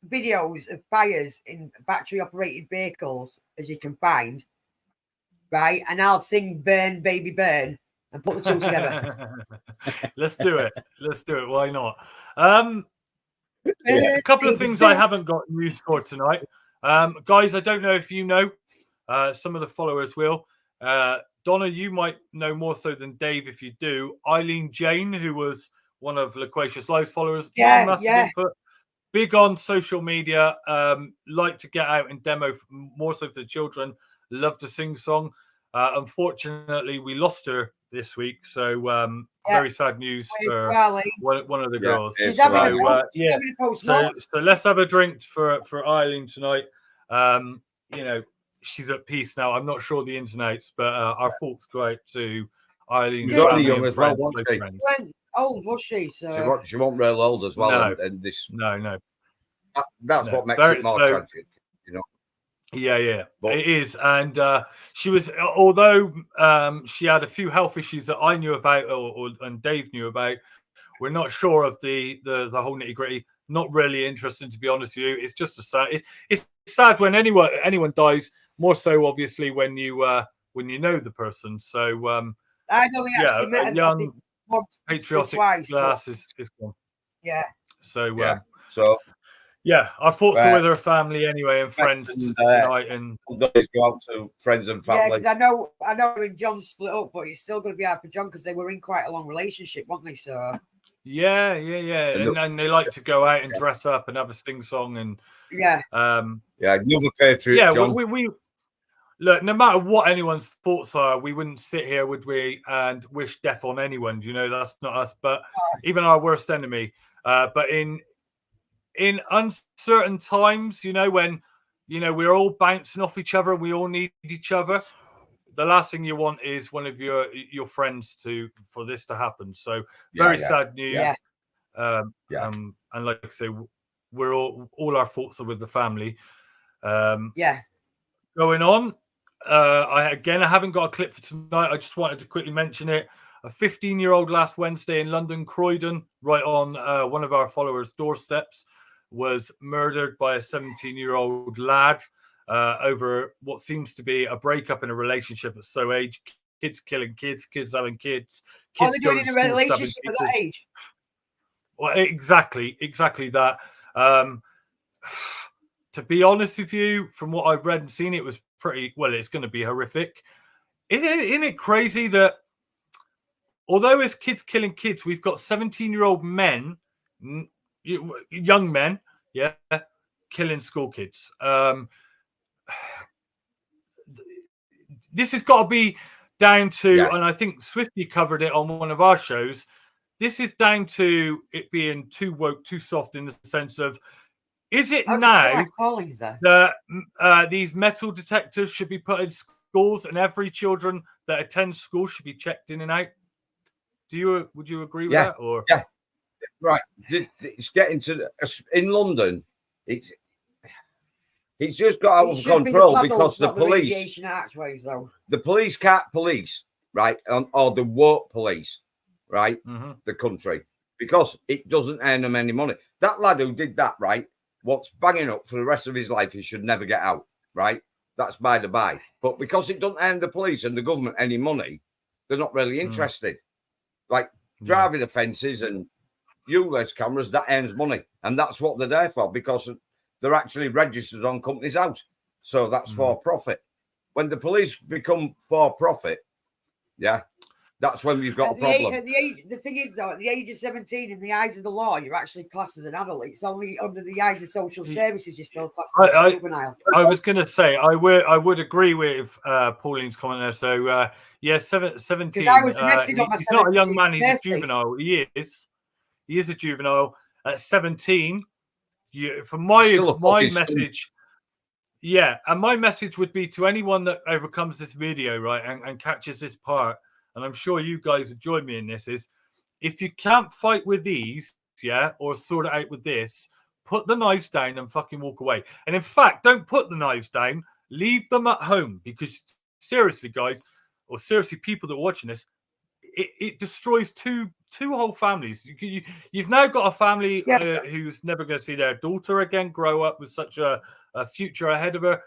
videos of fires in battery-operated vehicles as you can find, right? And I'll sing "Burn, Baby, Burn" and put the two together. Let's do it. Why not? A couple of things I haven't got news for tonight, guys. I don't know if you know. Some of the followers will. Donna, you might know more so than Dave if you do. Eileen Jane, who was one of Loquacious Live's followers, massive input. Big on social media, like to get out and demo more so for the children, love to sing song. Unfortunately, we lost her this week, so very sad news for one of the girls. So let's have a drink for Eileen tonight. She's at peace now. I'm not sure the ins and outs, but our thoughts go out to Eileen. She's only young as well, wasn't she? Old was she? So she wasn't real old as well. No. And this, no. That's what makes it more tragic, Yeah, but it is. And she was, although she had a few health issues that I knew about, and Dave knew about, we're not sure of the whole nitty gritty. Not really interesting, to be honest with you. It's just it's sad when anyone dies. More so, obviously, when you know the person. So I don't think a young patriotic glass is gone. Yeah. So our thoughts are with her family anyway and friends tonight, and go out to friends and family. Yeah, I know when John split up, but it's still going to be hard for John because they were in quite a long relationship, weren't they? So yeah, and they like to go out and dress up and have a sing song and another patriot. John. we look, no matter what anyone's thoughts are, we wouldn't sit here, would we, and wish death on anyone. That's not us. But even our worst enemy. But in uncertain times, when we're all bouncing off each other and we all need each other, the last thing you want is one of your friends for this to happen. So very sad news. And like I say, we're all our thoughts are with the family. Going on. I haven't got a clip for tonight. I just wanted to quickly mention it. A 15-year-old last Wednesday in London, Croydon, right on one of our followers' doorsteps, was murdered by a 17-year-old lad over what seems to be a breakup in a relationship at so age. Kids killing kids, kids having kids. Are they doing in a relationship at that age? Well, exactly that. To be honest with you, from what I've read and seen, it was pretty well. It's going to be horrific. Isn't it crazy that although it's kids killing kids, we've got 17-year-old men, young men, killing school kids. This has got to be down to, and I think Swifty covered it on one of our shows. This is down to it being too woke, too soft in the sense of, is it now that these metal detectors should be put in schools and every children that attend school should be checked in and out? Would you agree with that? Or right, it's getting to in London. It's just got out of control because the police. The police can't police, right, or the woke police, right, the country, because it doesn't earn them any money. That lad who did that, right, what's banging up for the rest of his life, he should never get out, right? That's by the by. But because it doesn't earn the police and the government any money, they're not really interested. Like driving offences and ULEZ cameras, that earns money. And that's what they're there for, because they're actually registered on Companies House. So that's for profit. When the police become for profit, that's when you've got a problem. The thing is, though, at the age of 17, in the eyes of the law, you're actually classed as an adult. It's only under the eyes of social services you're still classed as a juvenile. I was going to say, I would agree with Pauline's comment there. So, 17. Because I was arrested on my 17th He's not a young man, he's a juvenile. He is a juvenile. At 17, for my fucking message, yeah, and my message would be to anyone that overcomes this video, right, and catches this part, and I'm sure you guys would join me in this, is if you can't fight with these, yeah, or sort it out with this, put the knives down and fucking walk away. And in fact, don't put the knives down, leave them at home, because seriously, guys, or seriously, people that are watching this, it destroys two whole families. You've now got a family who's never going to see their daughter again grow up with such a future ahead of her.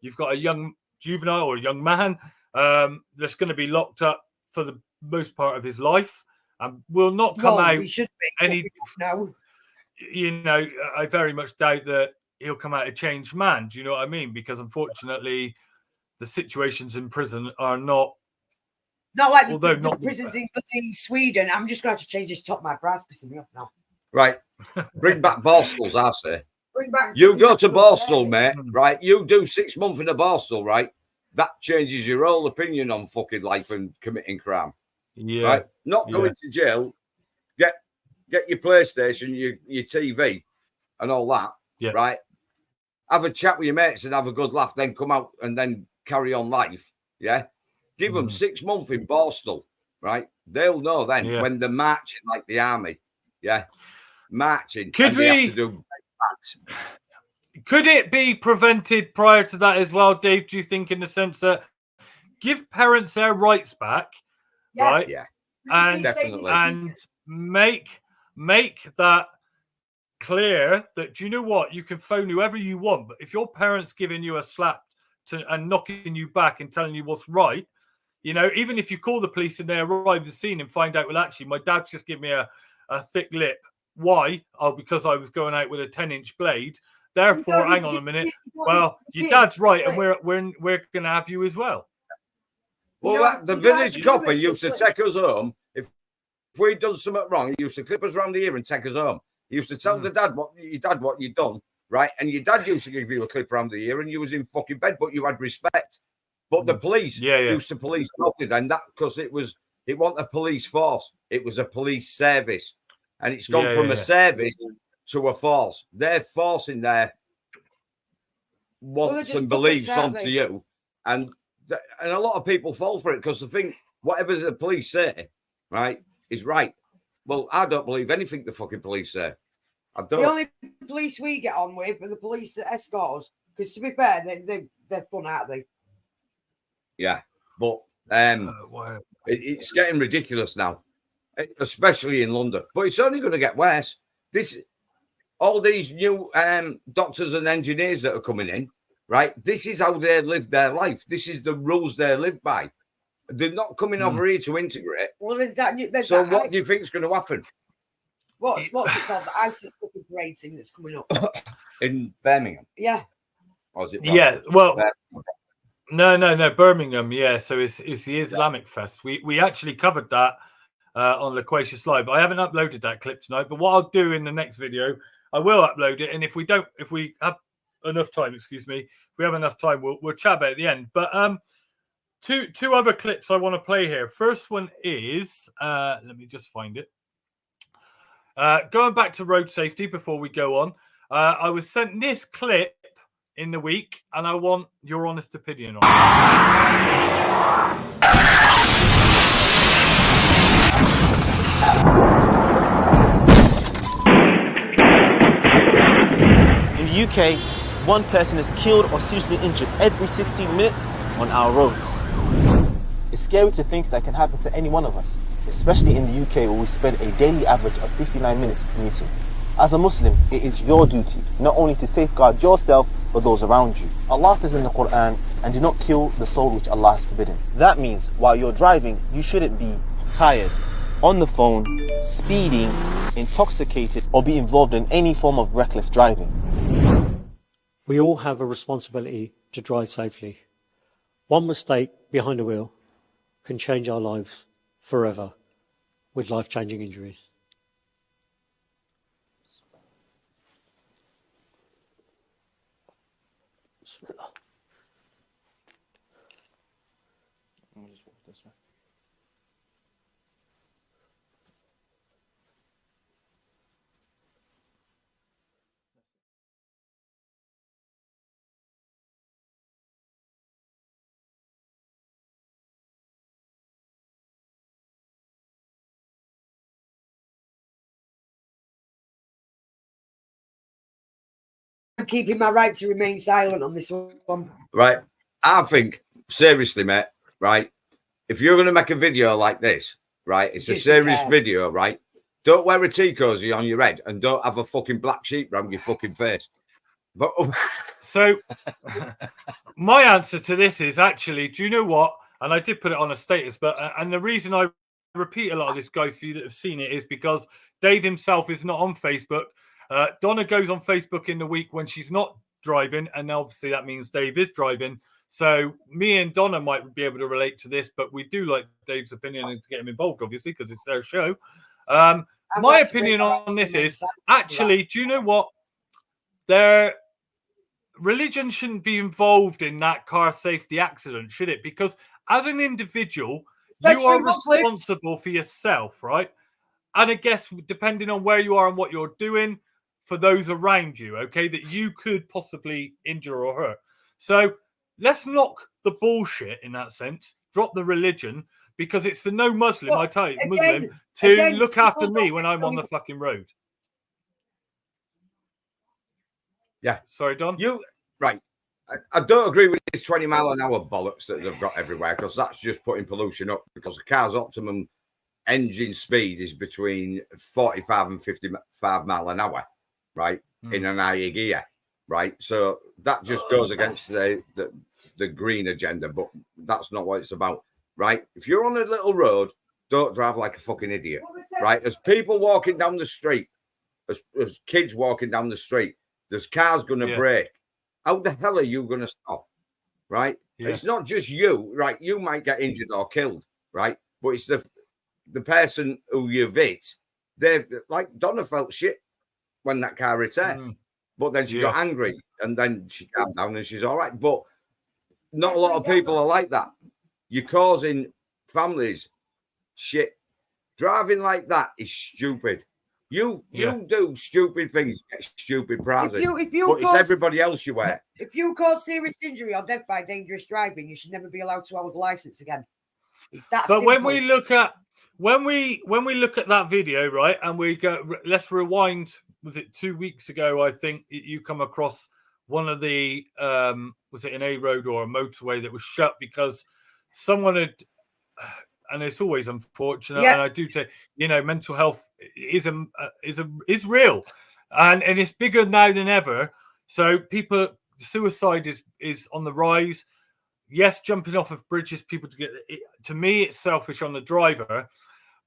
You've got a young juvenile or a young man that's going to be locked up for the most part of his life and will not come out. He should be. Any, you know, I very much doubt that he'll come out a changed man. Do you know what I mean? Because unfortunately, the situations in prison are not. Not like the prisons in Sweden. I'm just going to have to change this top of my brass pissing me off now. Right. Bring back Borstals, I say. Back, you go to Borstal, mate, right? You do 6 months in a Borstal, right? That changes your whole opinion on fucking life and committing crime. Yeah. Right? Not going to jail. Get your PlayStation, your TV and all that. Yeah. Right? Have a chat with your mates and have a good laugh, then come out and then carry on life. Yeah? Give them 6 months in Borstal, right? They'll know then when they're marching like the army. Yeah. Marching. Could we have to do could it be prevented prior to that as well, Dave? Do you think, in the sense that give parents their rights back, right? Yeah, and definitely, and make that clear that, do you know what, you can phone whoever you want, but if your parents giving you a slap and knocking you back and telling you what's right, you know, even if you call the police and they arrive at the scene and find out, well, actually, my dad's just given me a thick lip. Why? Oh, because I was going out with a 10-inch blade. Therefore, hang on a minute. Well, your dad's right, and we're going to have you as well. Well, the village copper used to take us home. If we'd done something wrong, he used to clip us around the ear and take us home. He used to tell your dad what you'd done, right? And your dad used to give you a clip around the ear, and you was in fucking bed, but you had respect. But the police used to police properly then, that because it wasn't a police force, it was a police service. And it's gone from a service to a force. They're forcing their wants and beliefs onto you. And a lot of people fall for it because they think whatever the police say, right, is right. Well, I don't believe anything the fucking police say. I don't. The only police we get on with are the police that escort us. Because to be fair, they're fun, aren't they? Yeah. But it's getting ridiculous now, especially in London. But it's only going to get worse. All these new doctors and engineers that are coming in, right? This is how they live their life. This is the rules they live by. They're not coming over here to integrate. Well, so what do you think is going to happen? What's it called? The ISIS fucking parade thing that's coming up in Birmingham. Yeah. Or is it well. No, Birmingham. Yeah, so it's the Islamic Fest. We actually covered that on Loquacious Live. I haven't uploaded that clip tonight, but what I'll do in the next video, I will upload it. And if we have enough time, we'll chat about it at the end. But two other clips I want to play here. First one is let me just find it. Going back to road safety before we go on, I was sent this clip in the week, and I want your honest opinion on it. In the UK, one person is killed or seriously injured every 16 minutes on our roads. It's scary to think that can happen to any one of us, especially in the UK where we spend a daily average of 59 minutes commuting. As a Muslim, it is your duty not only to safeguard yourself, but those around you. Allah says in the Quran, and do not kill the soul which Allah has forbidden. That means while you're driving, you shouldn't be tired, on the phone, speeding, intoxicated, or be involved in any form of reckless driving. We all have a responsibility to drive safely. One mistake behind the wheel can change our lives forever with life-changing injuries. Bismillah. Let me just walk this way. keeping my right to remain silent on this one. Right. I think, seriously, mate, right, if you're going to make a video like this, right, it's Just a serious video, right, don't wear a tea cozy on your head and don't have a fucking black sheep around your fucking face. But so my answer to this is actually, do you know what? And I did put it on a status, but and the reason I repeat a lot of this, guys, for you that have seen it, is because Dave himself is not on Facebook. Donna goes on Facebook in the week when she's not driving, and obviously that means Dave is driving. So me and Donna might be able to relate to this, but we do like Dave's opinion and to get him involved, obviously, because it's their show. My opinion on this is actually, do you know what? Their religion shouldn't be involved in that car safety accident, should it? Because as an individual, you are responsible for yourself, right? And I guess depending on where you are and what you're doing, for those around you, okay, that you could possibly injure or hurt. So let's knock the bullshit in that sense, drop the religion, because it's for no Muslim, I tell you, Muslim, to look after me when I'm on the fucking road. Yeah. Sorry, Don? Right. I don't agree with this 20 mile an hour bollocks that they've got everywhere, because that's just putting pollution up, because the car's optimum engine speed is between 45 and 55 mile an hour, right? In an higher gear, right? So that just goes against the green agenda, but that's not what it's about, right? If you're on a little road, don't drive like a fucking idiot, right? As people walking down the street, as kids walking down the street, there's cars going to brake. How the hell are you going to stop, right? It's not just you, right? You might get injured or killed, right? But it's the person who you've hit. They've, like, Donna felt shit when that car hit her, but then she got angry and then she calmed down and she's all right. But not a lot of people are like that. You're causing families shit. Driving like that is stupid. You do stupid things, get stupid prizes. But it's everybody else you wear. If you cause serious injury or death by dangerous driving, you should never be allowed to hold a license again. It's that simple. When we look at that video, right, and we go, let's rewind. Was it 2 weeks ago? I think you come across one of the was it an A road or a motorway that was shut because someone had. And it's always unfortunate, and I do take, mental health is real, and it's bigger now than ever. So suicide is on the rise. Yes, jumping off of bridges, to me, it's selfish on the driver.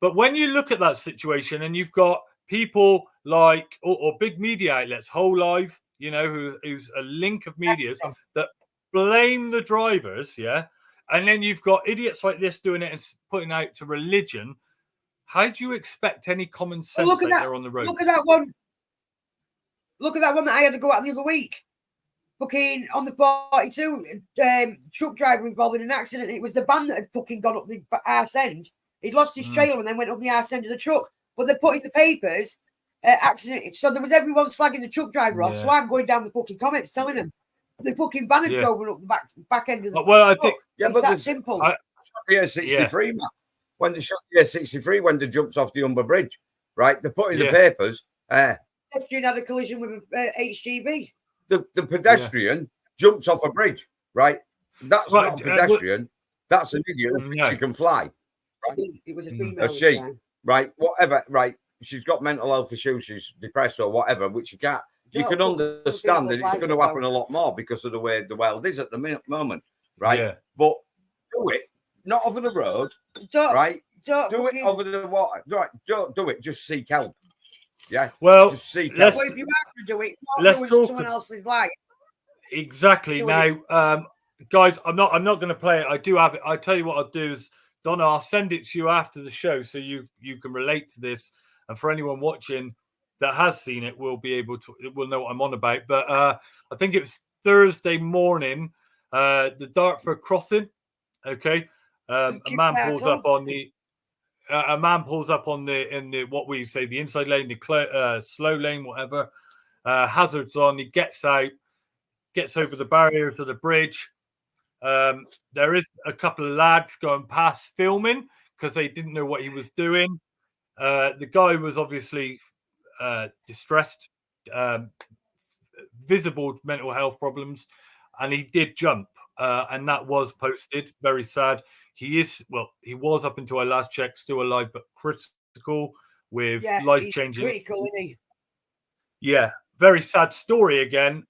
But when you look at that situation, and you've got people like or big media outlets, Whole Live, who's a link of medias that blame the drivers, and then you've got idiots like this doing it and putting out to religion. How do you expect any common sense they're on the road? Look at that one. Look at that one that I had to go out the other week. Fucking on the 42, truck driver involved in an accident. It was the van that had fucking gone up the arse end. He'd lost his trailer and then went up the arse end of the truck. But they put in the papers, accident. So there was everyone slagging the truck driver off. So I'm going down the fucking comments telling them the fucking van had drove up the back end of the Well, I think but that's simple. Yeah, 63, man. When they shot the 63, when they jumped off the Humber Bridge, right? They put in the papers. Pedestrian had a collision with a HGV. The pedestrian jumps off a bridge, right? That's not a pedestrian. That's an idiot. She can fly. Right? It was a female. She, right? Whatever, right? She's got mental health issues. She's depressed or whatever, which you can't. You can understand that it's going to happen a lot more because of the way the world is at the moment, right? Yeah. But do it, not over the road, right? Do it over the water. Right? Don't do it. Just seek help. Yeah. Well, just seek help. Well, if you have to do it, let's talk someone else's life. Exactly. Now, guys, I'm not going to play it. I do have it. I tell you what I'll do is, Donna, I'll send it to you after the show so you can relate to this, and for anyone watching that has seen it will know what I'm on about. But I think it was Thursday morning, the Dartford crossing. Okay, a man pulls up on the in the what we say the inside lane, the slow lane, whatever. Hazards on. He gets out, gets over the barriers of the bridge. There is a couple of lads going past filming because they didn't know what he was doing. The guy was obviously distressed, visible mental health problems, and he did jump, and that was posted. Very sad. He was up until I last checked still alive, but critical with life-changing. Critical, isn't he? Yeah, very sad story again.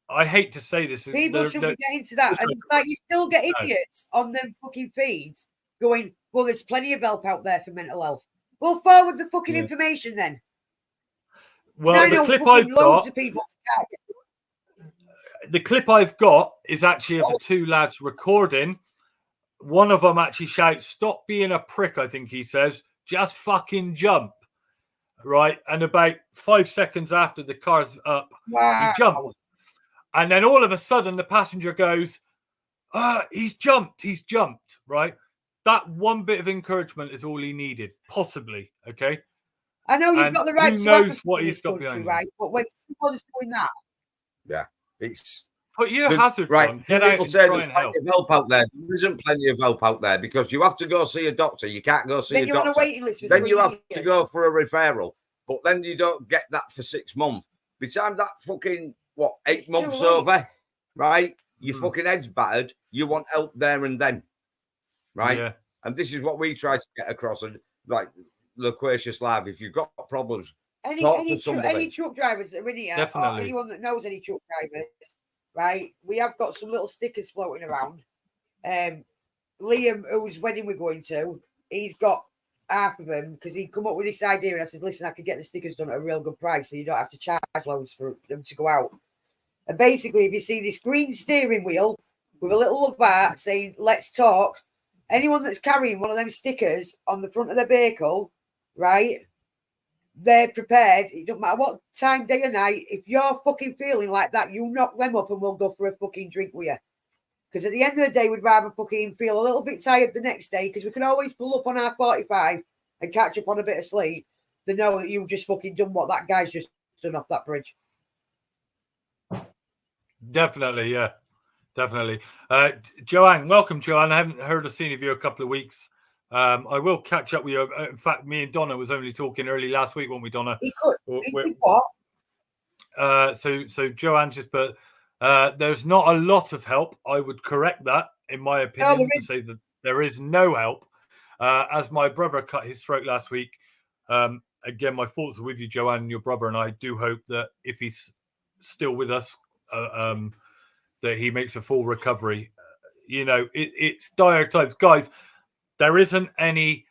I hate to say this. People should be getting to that. And it's like you still get idiots on them fucking feeds going, well, there's plenty of help out there for mental health. Well, forward the fucking information then. Well, the clip I've got, the clip I've got is actually of the two lads recording. One of them actually shouts, "Stop being a prick," I think he says. "Just fucking jump." Right? And about 5 seconds after the car's up, he jumped. And then all of a sudden, the passenger goes, he's jumped, right? That one bit of encouragement is all he needed, possibly, okay? I know you've got the right to knows what he's got behind, right? But when someone's doing that... Yeah, it's... Put your hazards right. on. Get out and say try there's and plenty of help out there. There isn't plenty of help out there because you have to go see a doctor. You can't go see a doctor. Then you're on a waiting list. Then you have to go for a referral. But then you don't get that for 6 months. By the time that fucking, 8 months over, right? Your fucking head's battered. You want help there and then, right? Yeah. And this is what we try to get across. And like Loquacious Live, if you've got problems, talk to somebody. Any truck drivers that are in here, or anyone that knows any truck drivers, right? We have got some little stickers floating around. Liam, whose wedding we're going to, he's got half of them because he come up with this idea and I said, listen, I could get the stickers done at a real good price so you don't have to charge loads for them to go out. And basically, if you see this green steering wheel with a little love art saying, let's talk, anyone that's carrying one of them stickers on the front of their vehicle, right, they're prepared. It doesn't matter what time, day or night. If you're fucking feeling like that, you knock them up and we'll go for a fucking drink with you. Because at the end of the day, we'd rather fucking feel a little bit tired the next day because we can always pull up on our 45 and catch up on a bit of sleep than know that you've just fucking done what that guy's just done off that bridge. Definitely, yeah. Definitely. Joanne, welcome, Joanne. I haven't heard or seen of you a couple of weeks. I will catch up with you. In fact, me and Donna was only talking early last week, weren't we, Donna? He could. He what? So Joanne just put, there's not a lot of help. I would correct that, in my opinion, and say that there is no help. As my brother cut his throat last week, again, my thoughts are with you, Joanne, and your brother, and I do hope that if he's still with us, that he makes a full recovery. It's dire times. Guys, there isn't any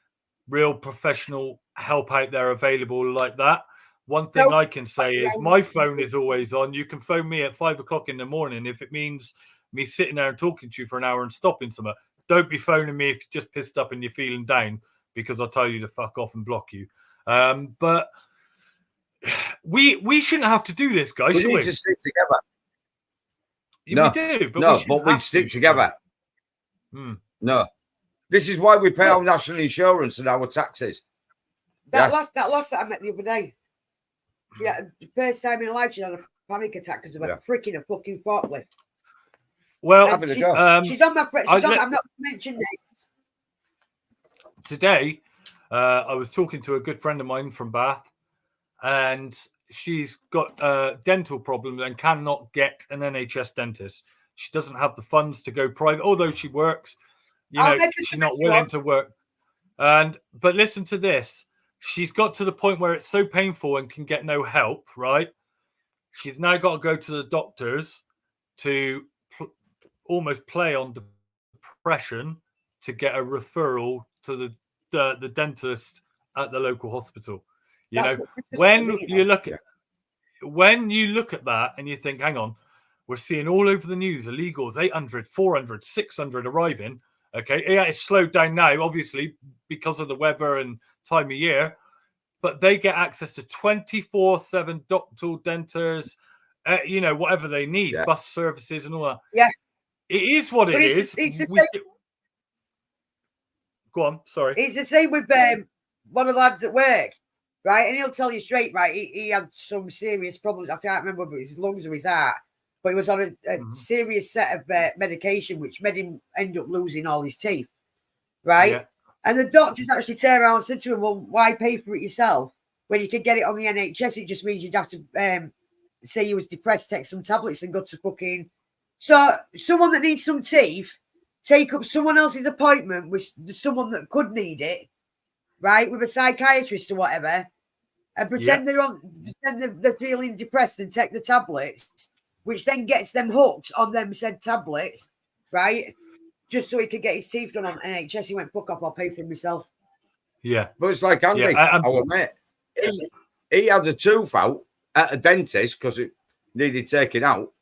real professional help out there available like that. One thing I can say is my phone is always on. You can phone me at 5 o'clock in the morning if it means me sitting there and talking to you for an hour and stopping somewhere. Don't be phoning me if you're just pissed up and you're feeling down because I'll tell you to fuck off and block you. But we shouldn't have to do this, guys. We need to stick together. No, we do, but we stick together. No, this is why we pay our national insurance and our taxes. That last that I met the other day. Yeah, the first time in her life she had a panic attack because of a freaking a fucking forklift. Well, she's on my. I'm not mentioning names. Today, I was talking to a good friend of mine from Bath, and she's got dental problems and cannot get an NHS dentist. She doesn't have the funds to go private, although she works. She's not willing to work. But listen to this. She's got to the point where it's so painful and can get no help, right? She's now got to go to the doctors to almost play on depression to get a referral to the dentist at the local hospital. When you look at that and you think, hang on, we're seeing all over the news illegals, 800, 400, 600 arriving. Okay, yeah, it's slowed down now, obviously, because of the weather and time of year, but they get access to 24/7 doctor, denters, whatever they need, bus services and all that. Yeah, it is what it is. It's the same. Go on, sorry. It's the same with one of the lads at work, right? And he'll tell you straight, right? He had some serious problems. I can't remember, but his lungs or his heart. But he was on a serious set of medication, which made him end up losing all his teeth, right? Yeah. And the doctors actually turned around and said to him, well, why pay for it yourself when you could get it on the NHS? It just means you'd have to say you was depressed, take some tablets and go to fucking. So someone that needs some teeth, take up someone else's appointment with someone that could need it, right, with a psychiatrist or whatever, and pretend they're feeling depressed and take the tablets, which then gets them hooked on them said tablets, right? Just so he could get his teeth done on NHS. He went, fuck off, I'll pay for it myself. Yeah. But it's like Andy, our mate. He had a tooth out at a dentist because it needed taking out.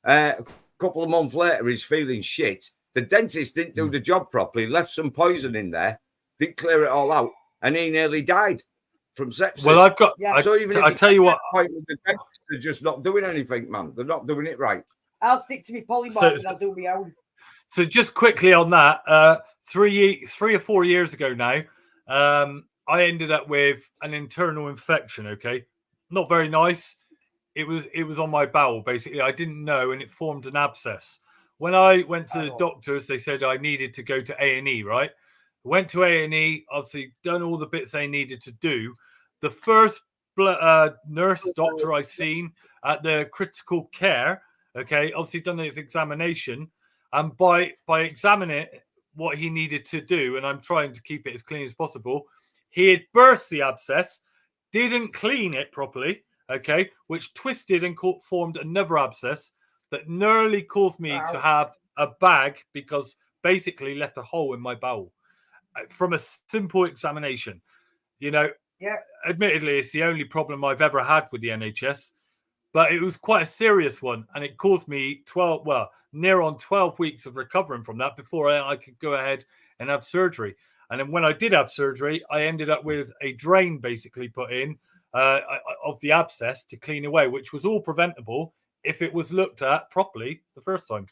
A couple of months later, he's feeling shit. The dentist didn't do the job properly, left some poison in there, didn't clear it all out, and he nearly died from sepsis. Well, I've got. So even if I tell you what, the dentist, they're just not doing anything, man. They're not doing it right. I'll stick to my polymorph and I'll do my own. So just quickly on that, 3 or 4 years ago now, I ended up with an internal infection. Okay, not very nice. It was on my bowel basically. I didn't know, and it formed an abscess. When I went to the doctors, they said I needed to go to A&E. Right, went to A&E. Obviously, done all the bits they needed to do. The first nurse doctor I seen at the critical care. Okay, obviously done his examination. And by examining what he needed to do, and I'm trying to keep it as clean as possible, he had burst the abscess, didn't clean it properly, okay, which twisted and formed another abscess that nearly caused me to have a bag because basically left a hole in my bowel from a simple examination. You know, admittedly, it's the only problem I've ever had with the NHS. But it was quite a serious one, and it caused me near on 12 weeks of recovering from that before I could go ahead and have surgery. And then when I did have surgery, I ended up with a drain basically put in of the abscess to clean away, which was all preventable if it was looked at properly the first time.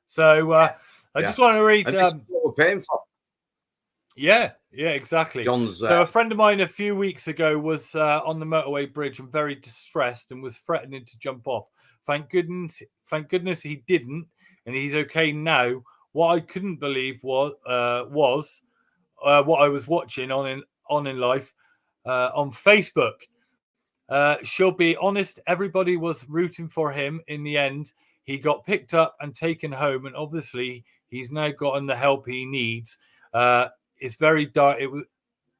So I just want to read. And this is what we're paying for. Yeah, exactly. So a friend of mine a few weeks ago was on the motorway bridge and very distressed and was threatening to jump off. Thank goodness he didn't, and he's okay now. What I couldn't believe was what I was watching on in life on Facebook. She'll be honest, everybody was rooting for him. In the end, he got picked up and taken home, and obviously he's now gotten the help he needs. It's very dark.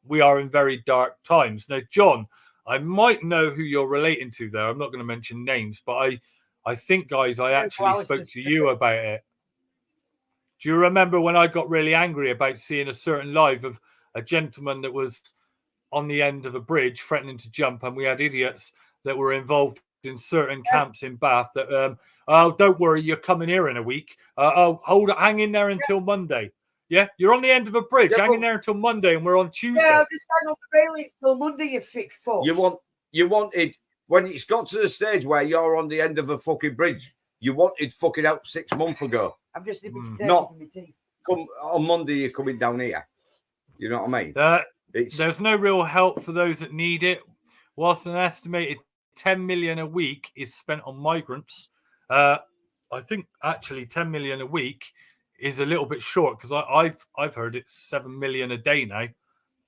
We are in very dark times. Now, John, I might know who you're relating to there. I'm not going to mention names, but I think, guys, I actually spoke to you about it. Do you remember when I got really angry about seeing a certain live of a gentleman that was on the end of a bridge threatening to jump, and we had idiots that were involved in certain camps in Bath that, oh, don't worry, you're coming here in a week. Hang in there until Monday. Yeah, you're on the end of a bridge. Hang in there until Monday, and we're on Tuesday. Yeah, I'll just hang on the railings till Monday, you thick fuck. You wanted, when it's got to the stage where you're on the end of a fucking bridge, you wanted fucking help 6 months ago. I'm just nipping to take Not it for my teeth. come on Monday, you're coming down here. You know what I mean? There's no real help for those that need it. Whilst an estimated 10 million a week is spent on migrants, I think actually 10 million a week is a little bit short because I've heard it's 7 million a day now.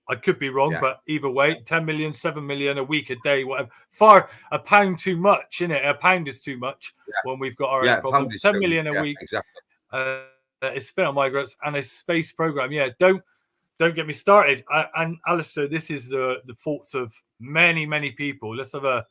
I could be wrong, but either way, 10 million, 7 million a week a day, whatever. A pound too much, isn't it? A pound is too much when we've got our own problems. 10 million a week is spent on migrants and a space program. Yeah, don't get me started. And Alistair, this is the faults of many, many people. Let's have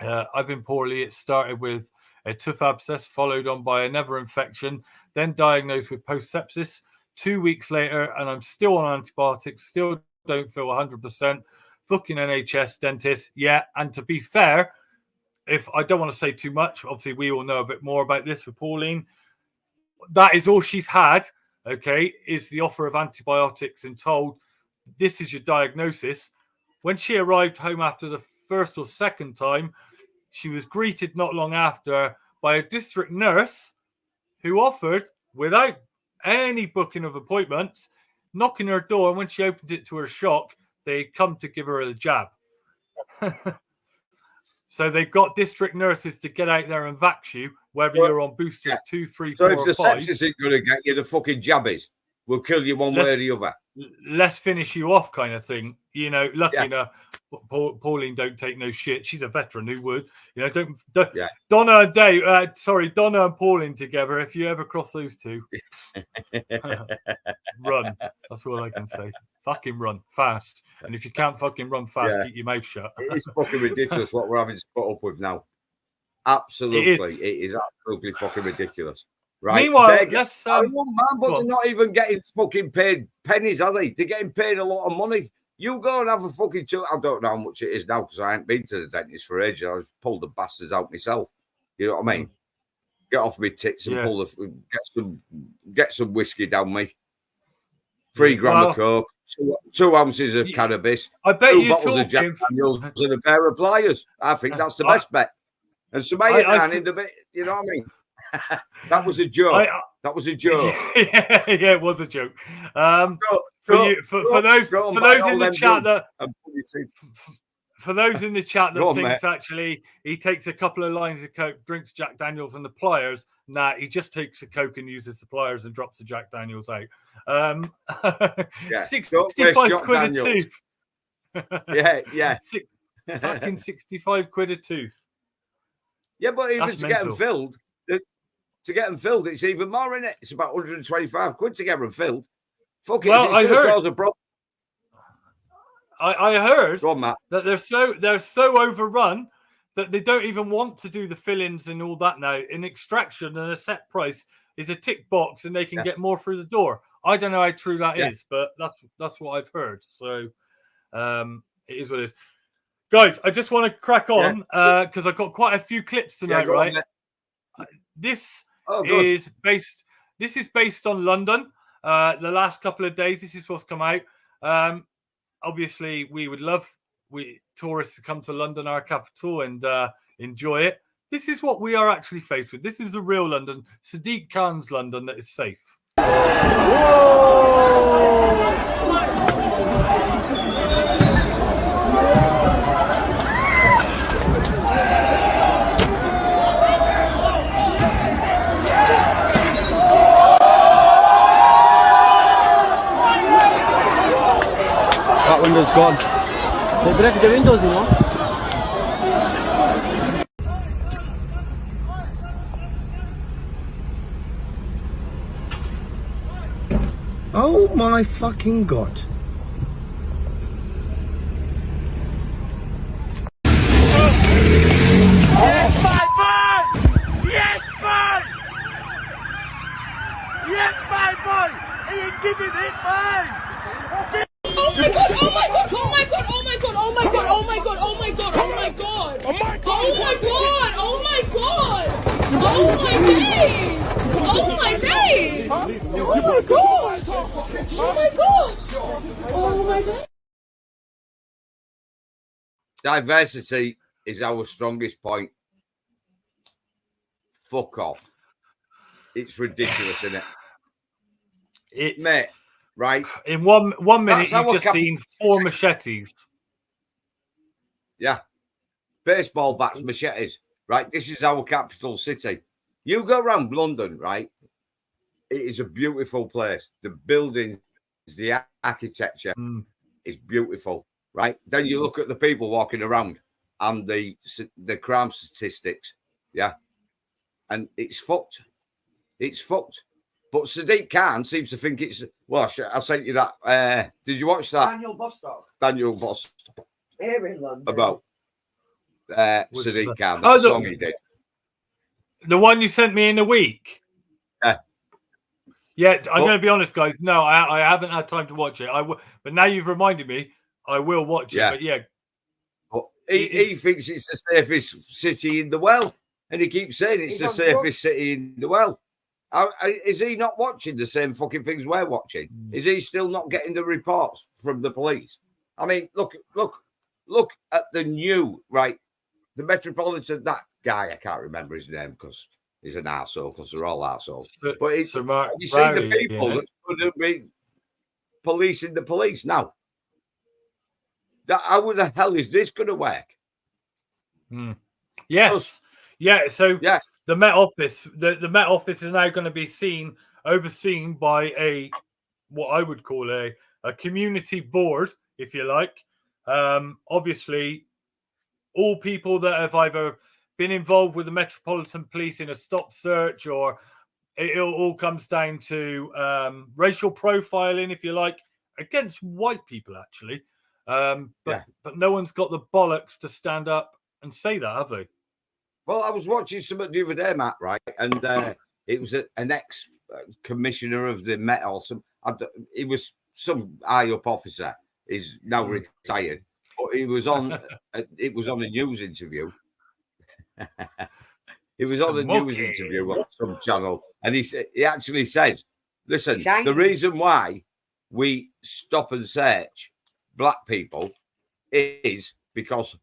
I've been poorly. It started with a tooth abscess, followed on by another infection, then diagnosed with post-sepsis. 2 weeks later, and I'm still on antibiotics, still don't feel 100%. Fucking NHS dentist. Yeah, and to be fair, if I don't want to say too much, obviously we all know a bit more about this with Pauline. That is all she's had, okay, is the offer of antibiotics and told this is your diagnosis. When she arrived home after the first or second time, she was greeted not long after by a district nurse who offered, without any booking of appointments, knocking her door, and when she opened it to her shock, they'd come to give her a jab. So they've got district nurses to get out there and vax you, whether you're on boosters 2, 3, 4, or 5. So if the sepsis isn't going to get you, the fucking jabbies will kill you one way or the other. let's finish you off kind of thing. You know, lucky enough, Pauline don't take no shit. She's a veteran who would, you know, don't Donna and Dave, Donna and Pauline together. If you ever cross those two, run. That's all I can say. Fucking run fast. And if you can't fucking run fast, keep your mouth shut. It's fucking ridiculous what we're having to put up with now. Absolutely. It is absolutely fucking ridiculous. Right. Meanwhile, I don't mind, but they're not even getting fucking paid pennies, are they? They're getting paid a lot of money. You go and have a fucking I don't know how much it is now because I ain't been to the dentist for ages. I was pulled the bastards out myself. You know what I mean? Get off me tits and pull get some whiskey down me. 3 grams of coke, 2 ounces of cannabis, I bet 2 you bottles of Jack Daniels and a pair of pliers. I think that's the best bet. And some iron in the bit. You know what I mean? That was a joke. That was a joke. Yeah, it was a joke. For those in the chat that thinks actually he takes a couple of lines of coke, drinks Jack Daniels and the pliers. Nah, he just takes the coke and uses the pliers and drops the Jack Daniels out. 65 quid a tooth. Yeah. Fucking 65 quid a tooth. Yeah, but even to get them filled. To get them filled, it's even more in it. It's about 125 quid to get them filled. Fuck it. Well, I heard on, Matt, that they're so overrun that they don't even want to do the fill-ins and all that now. In extraction, and a set price is a tick box, and they can get more through the door. I don't know how true that is, but that's what I've heard. So it is what it is. Guys, I just want to crack on because I've got quite a few clips tonight, right? This is based on London. The last couple of days, this is what's come out. Obviously, we would love tourists to come to London, our capital, and enjoy it. This is what we are actually faced with. This is the real London, Sadiq Khan's London that is safe. That window's gone. They broke the windows, you know. Oh my fucking God. Yes, my boy! Yes, boy! Yes, my boy! He ain't giving it, man! Oh my God! Oh my God! Oh my God! Oh my God! Oh my God! Oh my God! Oh my God! Oh my God! Oh my God! Oh my God! Oh my God! Oh my days! Oh my days! Oh my God! Oh my God! Oh my days! Diversity is our strongest point. Fuck off. It's ridiculous, isn't it? It's mate. Right. In one minute, you've just seen 4 machetes. Yeah. Baseball bats, machetes. Right. This is our capital city. You go around London, right? It is a beautiful place. The buildings, the architecture is beautiful, right? Then you look at the people walking around and the crime statistics. Yeah. And it's fucked. It's fucked. But Sadiq Khan seems to think it's... Well, I sent you that. Did you watch that? Daniel Bostock. Here in London. About Sadiq Khan, that song he did. The one you sent me in a week? Yeah, I'm going to be honest, guys. No, I haven't had time to watch it. But now you've reminded me, I will watch it. But yeah. He thinks it's the safest city in the world. And he keeps saying it's the safest city in the world. Is he not watching the same fucking things we're watching? Is he still not getting the reports from the police? I mean, look at the new, right? The Metropolitan, that guy, I can't remember his name because he's an arsehole, because they're all arseholes. But you see the people that could be policing the police now. How the hell is this going to work? Yes. Yeah. So the Met Office, the Met Office is now going to be overseen by what I would call a community board, if you like. Obviously, all people that have either been involved with the Metropolitan Police in a stop search, or it all comes down to racial profiling, if you like, against white people, actually. But no one's got the bollocks to stand up and say that, have they? Well, I was watching something the other day, Matt, right? And it was an ex-commissioner of the Met or some. He was some high-up officer. He's now retired, but he was on. It was on a news interview. He was on a news interview on some channel, and he actually says, "Listen, the reason why we stop and search black people is because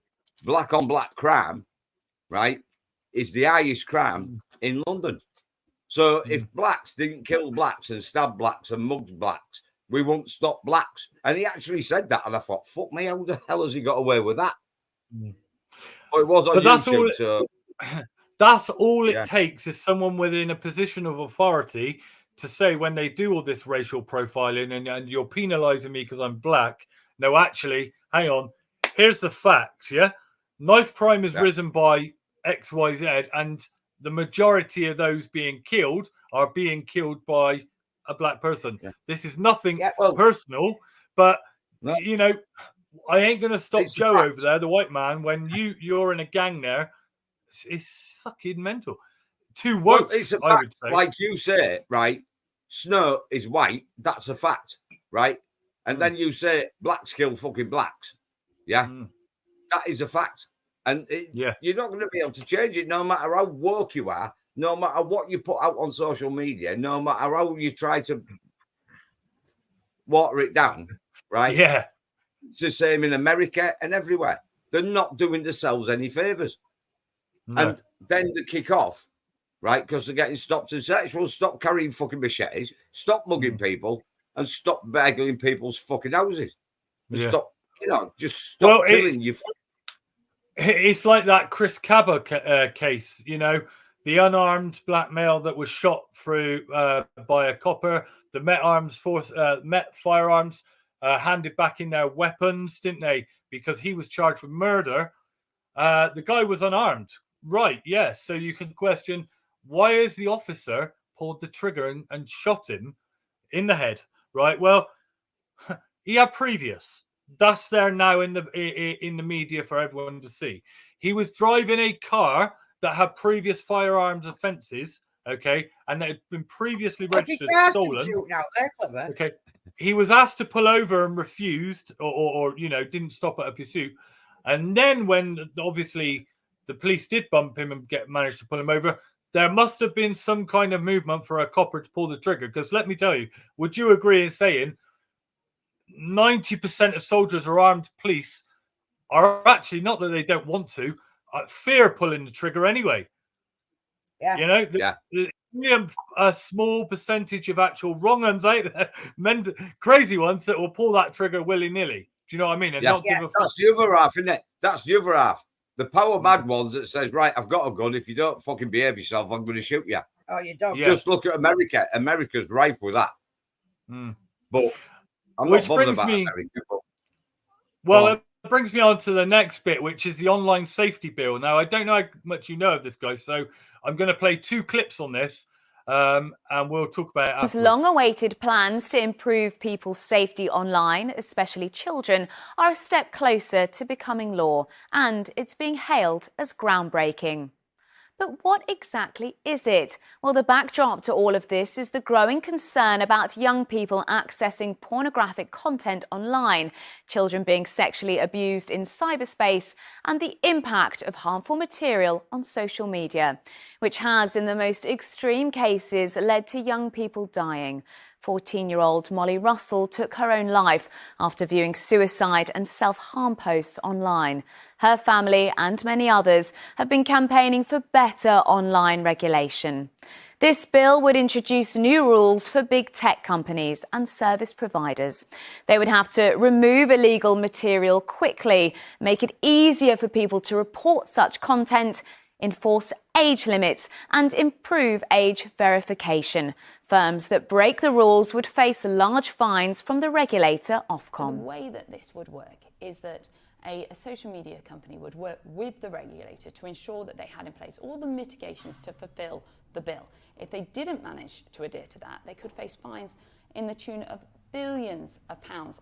black on black crime, right, is the highest crime in London. So if blacks didn't kill blacks and stab blacks and mugged blacks, we won't stop blacks." And he actually said that, and I thought, fuck me, how the hell has he got away with that? But it was on YouTube, so... That's all it takes is someone within a position of authority to say, when they do all this racial profiling and you're penalising me because I'm black, no, actually, hang on, here's the facts, yeah? Knife crime has risen by XYZ, and the majority of those being killed are being killed by a black person. This is nothing personal, but, you know, I ain't going to stop Joe over there, the white man, when you're in a gang there. It's fucking mental. Too woke, it's a fact. I would say. Like you say, right? Snow is white. That's a fact, right? And then you say blacks kill fucking blacks. Yeah, that is a fact. And you're not going to be able to change it, no matter how woke you are, no matter what you put out on social media, no matter how you try to water it down, right? Yeah, it's the same in America and everywhere. They're not doing themselves any favors. No. And then they kick off, right? Because they're getting stopped and searched. Well, stop carrying fucking machetes, stop mugging people, and stop burgling people's fucking houses. Stop, just stop killing you. It's like that Chris Cabba case, the unarmed black male that was shot through by a copper. The Met Firearms handed back in their weapons, didn't they? Because he was charged with murder. The guy was unarmed. Right, yes. So you can question, why is the officer pulled the trigger and shot him in the head? Right. Well, he had previous. That's there now in the media for everyone to see. He was driving a car that had previous firearms offences. Okay, and that had been previously registered stolen. Okay, he was asked to pull over and refused, or didn't stop at a pursuit. And then when obviously the police did bump him and managed to pull him over, there must have been some kind of movement for a copper to pull the trigger. Because let me tell you, would you agree in saying 90% of soldiers or armed police are actually, not that they don't want to, fear pulling the trigger anyway? Yeah. There's only a small percentage of actual wrong ones out there, crazy ones that will pull that trigger willy-nilly. Do you know what I mean? And not give a fuck. That's the other half, isn't it? That's the other half. The power mad ones that says, right, I've got a gun. If you don't fucking behave yourself, I'm going to shoot you. Oh, you don't. Just look at America. America's ripe with that. But I'm not bothered about America. Well, it brings me on to the next bit, which is the online safety bill. Now, I don't know how much you know of this, guys, so I'm going to play 2 clips on this. And we'll talk about it afterwards. Long-awaited plans to improve people's safety online, especially children, are a step closer to becoming law, and it's being hailed as groundbreaking. But what exactly is it? Well, the backdrop to all of this is the growing concern about young people accessing pornographic content online, children being sexually abused in cyberspace, and the impact of harmful material on social media, which has, in the most extreme cases, led to young people dying. 14-year-old Molly Russell took her own life after viewing suicide and self-harm posts online. Her family and many others have been campaigning for better online regulation. This bill would introduce new rules for big tech companies and service providers. They would have to remove illegal material quickly, make it easier for people to report such content, enforce age limits and improve age verification. Firms that break the rules would face large fines from the regulator Ofcom. So the way that this would work is that a social media company would work with the regulator to ensure that they had in place all the mitigations to fulfil the bill. If they didn't manage to adhere to that, they could face fines in the tune of billions of pounds.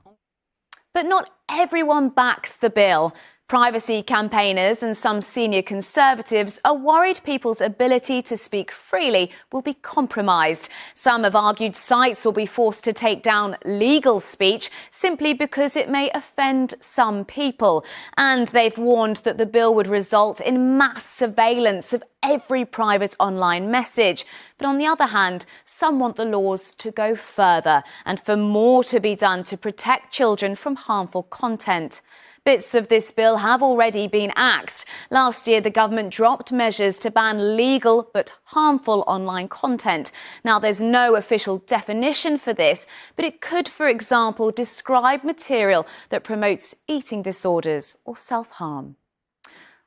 But not everyone backs the bill. Privacy campaigners and some senior Conservatives are worried people's ability to speak freely will be compromised. Some have argued sites will be forced to take down legal speech simply because it may offend some people. And they've warned that the bill would result in mass surveillance of every private online message. But on the other hand, some want the laws to go further and for more to be done to protect children from harmful content. Bits of this bill have already been axed. Last year, the government dropped measures to ban legal but harmful online content. Now, there's no official definition for this, but it could, for example, describe material that promotes eating disorders or self-harm.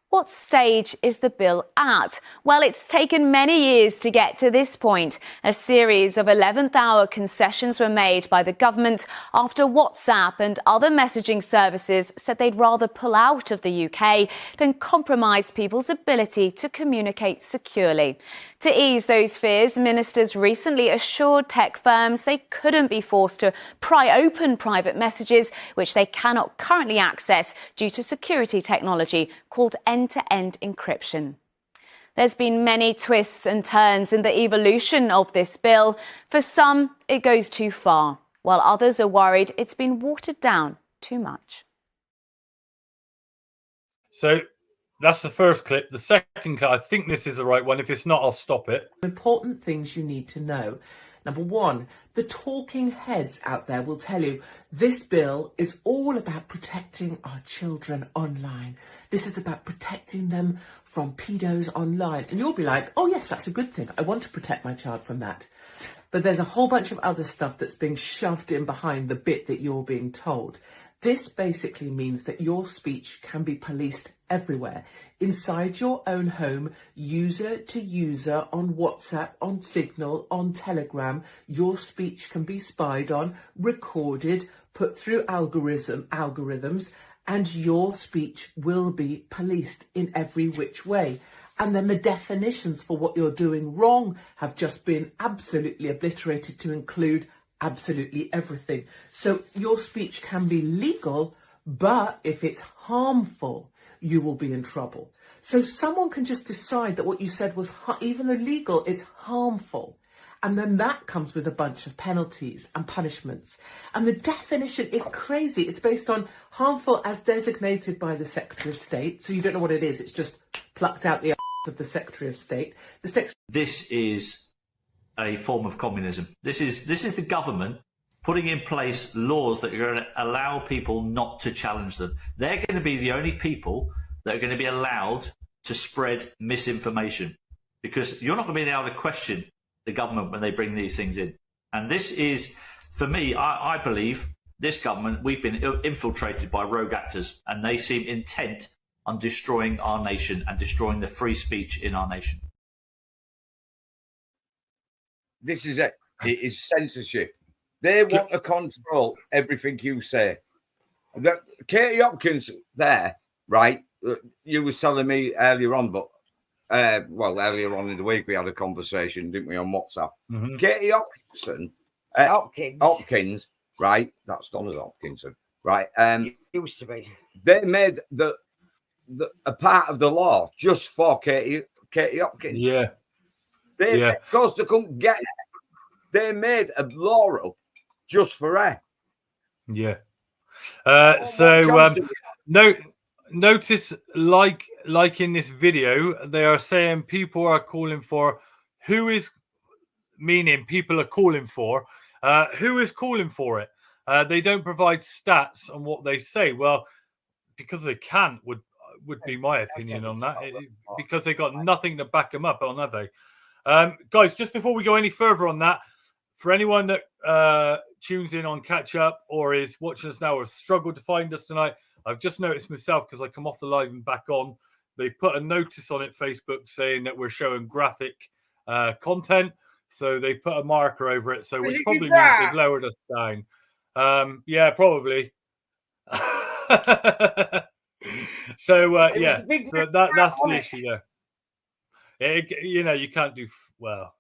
What stage is the bill at? Well, it's taken many years to get to this point. A series of 11th-hour concessions were made by the government after WhatsApp and other messaging services said they'd rather pull out of the UK than compromise people's ability to communicate securely. To ease those fears, ministers recently assured tech firms they couldn't be forced to pry open private messages, which they cannot currently access due to security technology called end-to-end encryption. There's been many twists and turns in the evolution of this bill. For some, it goes too far, while others are worried it's been watered down too much. So that's the first clip. The second clip, I think this is the right one. If it's not, I'll stop it. Important things you need to know. Number one, the talking heads out there will tell you this bill is all about protecting our children online. This is about protecting them from pedos online. And you'll be like, oh yes, that's a good thing. I want to protect my child from that. But there's a whole bunch of other stuff that's being shoved in behind the bit that you're being told. This basically means that your speech can be policed everywhere. Inside your own home, user to user, on WhatsApp, on Signal, on Telegram, your speech can be spied on, recorded, put through algorithms, and your speech will be policed in every which way. And then the definitions for what you're doing wrong have just been absolutely obliterated to include absolutely everything. So your speech can be legal, but if it's harmful, you will be in trouble. So someone can just decide that what you said was, even though legal, it's harmful. And then that comes with a bunch of penalties and punishments. And the definition is crazy. It's based on harmful as designated by the Secretary of State. So you don't know what it is. It's just plucked out the arse of the Secretary of State. This is a form of communism. This is the government putting in place laws that are going to allow people not to challenge them. They're going to be the only people that are going to be allowed to spread misinformation, because you're not going to be able to question the government when they bring these things in. And this is, for me, I believe this government, we've been infiltrated by rogue actors, and they seem intent on destroying our nation and destroying the free speech in our nation. This is it. It is censorship. They want to control everything you say. Katie Hopkins there, right? You was telling me earlier on, but earlier on in the week we had a conversation, didn't we, on WhatsApp? Mm-hmm. Katie Hopkins, right? That's Donna Hopkinson, right? Used to be. They made a part of the law just for Katie Hopkins. Yeah. Because they couldn't get it, they made a law up just for her. Yeah. Notice, like in this video, they are saying people are calling for who is calling for it. They don't provide stats on what they say. Well, because they can't would be my opinion on that, because they got nothing to back them up on, have they? Guys, just before we go any further on that, for anyone that tunes in on catch up or is watching us now or has struggled to find us tonight, I've just noticed myself, because I come off the live and back on, they've put a notice on it, Facebook, saying that we're showing graphic content. So they've put a marker over it. So which probably means they've lowered us down. Yeah, probably. So yeah, so that's the issue there. You can't do well.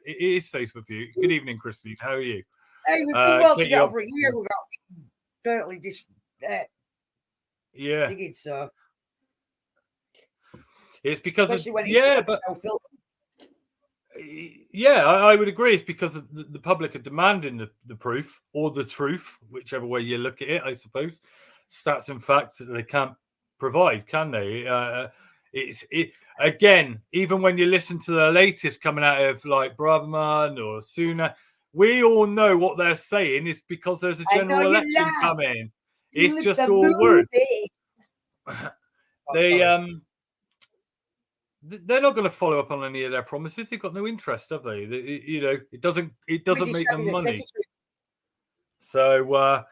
It is Facebook view. Good evening, Christine. How are you? Hey, we've done well to get over a year without totally just digging, so it's because I would agree. It's because the public are demanding the proof or the truth, whichever way you look at it, I suppose. Stats and facts that they can't provide, can they? Again, even when you listen to the latest coming out of like Braverman or Sooner, we all know what they're saying is because there's a general election coming. It's just all words. They're not going to follow up on any of their promises. They've got no interest, have they? It doesn't make them money. So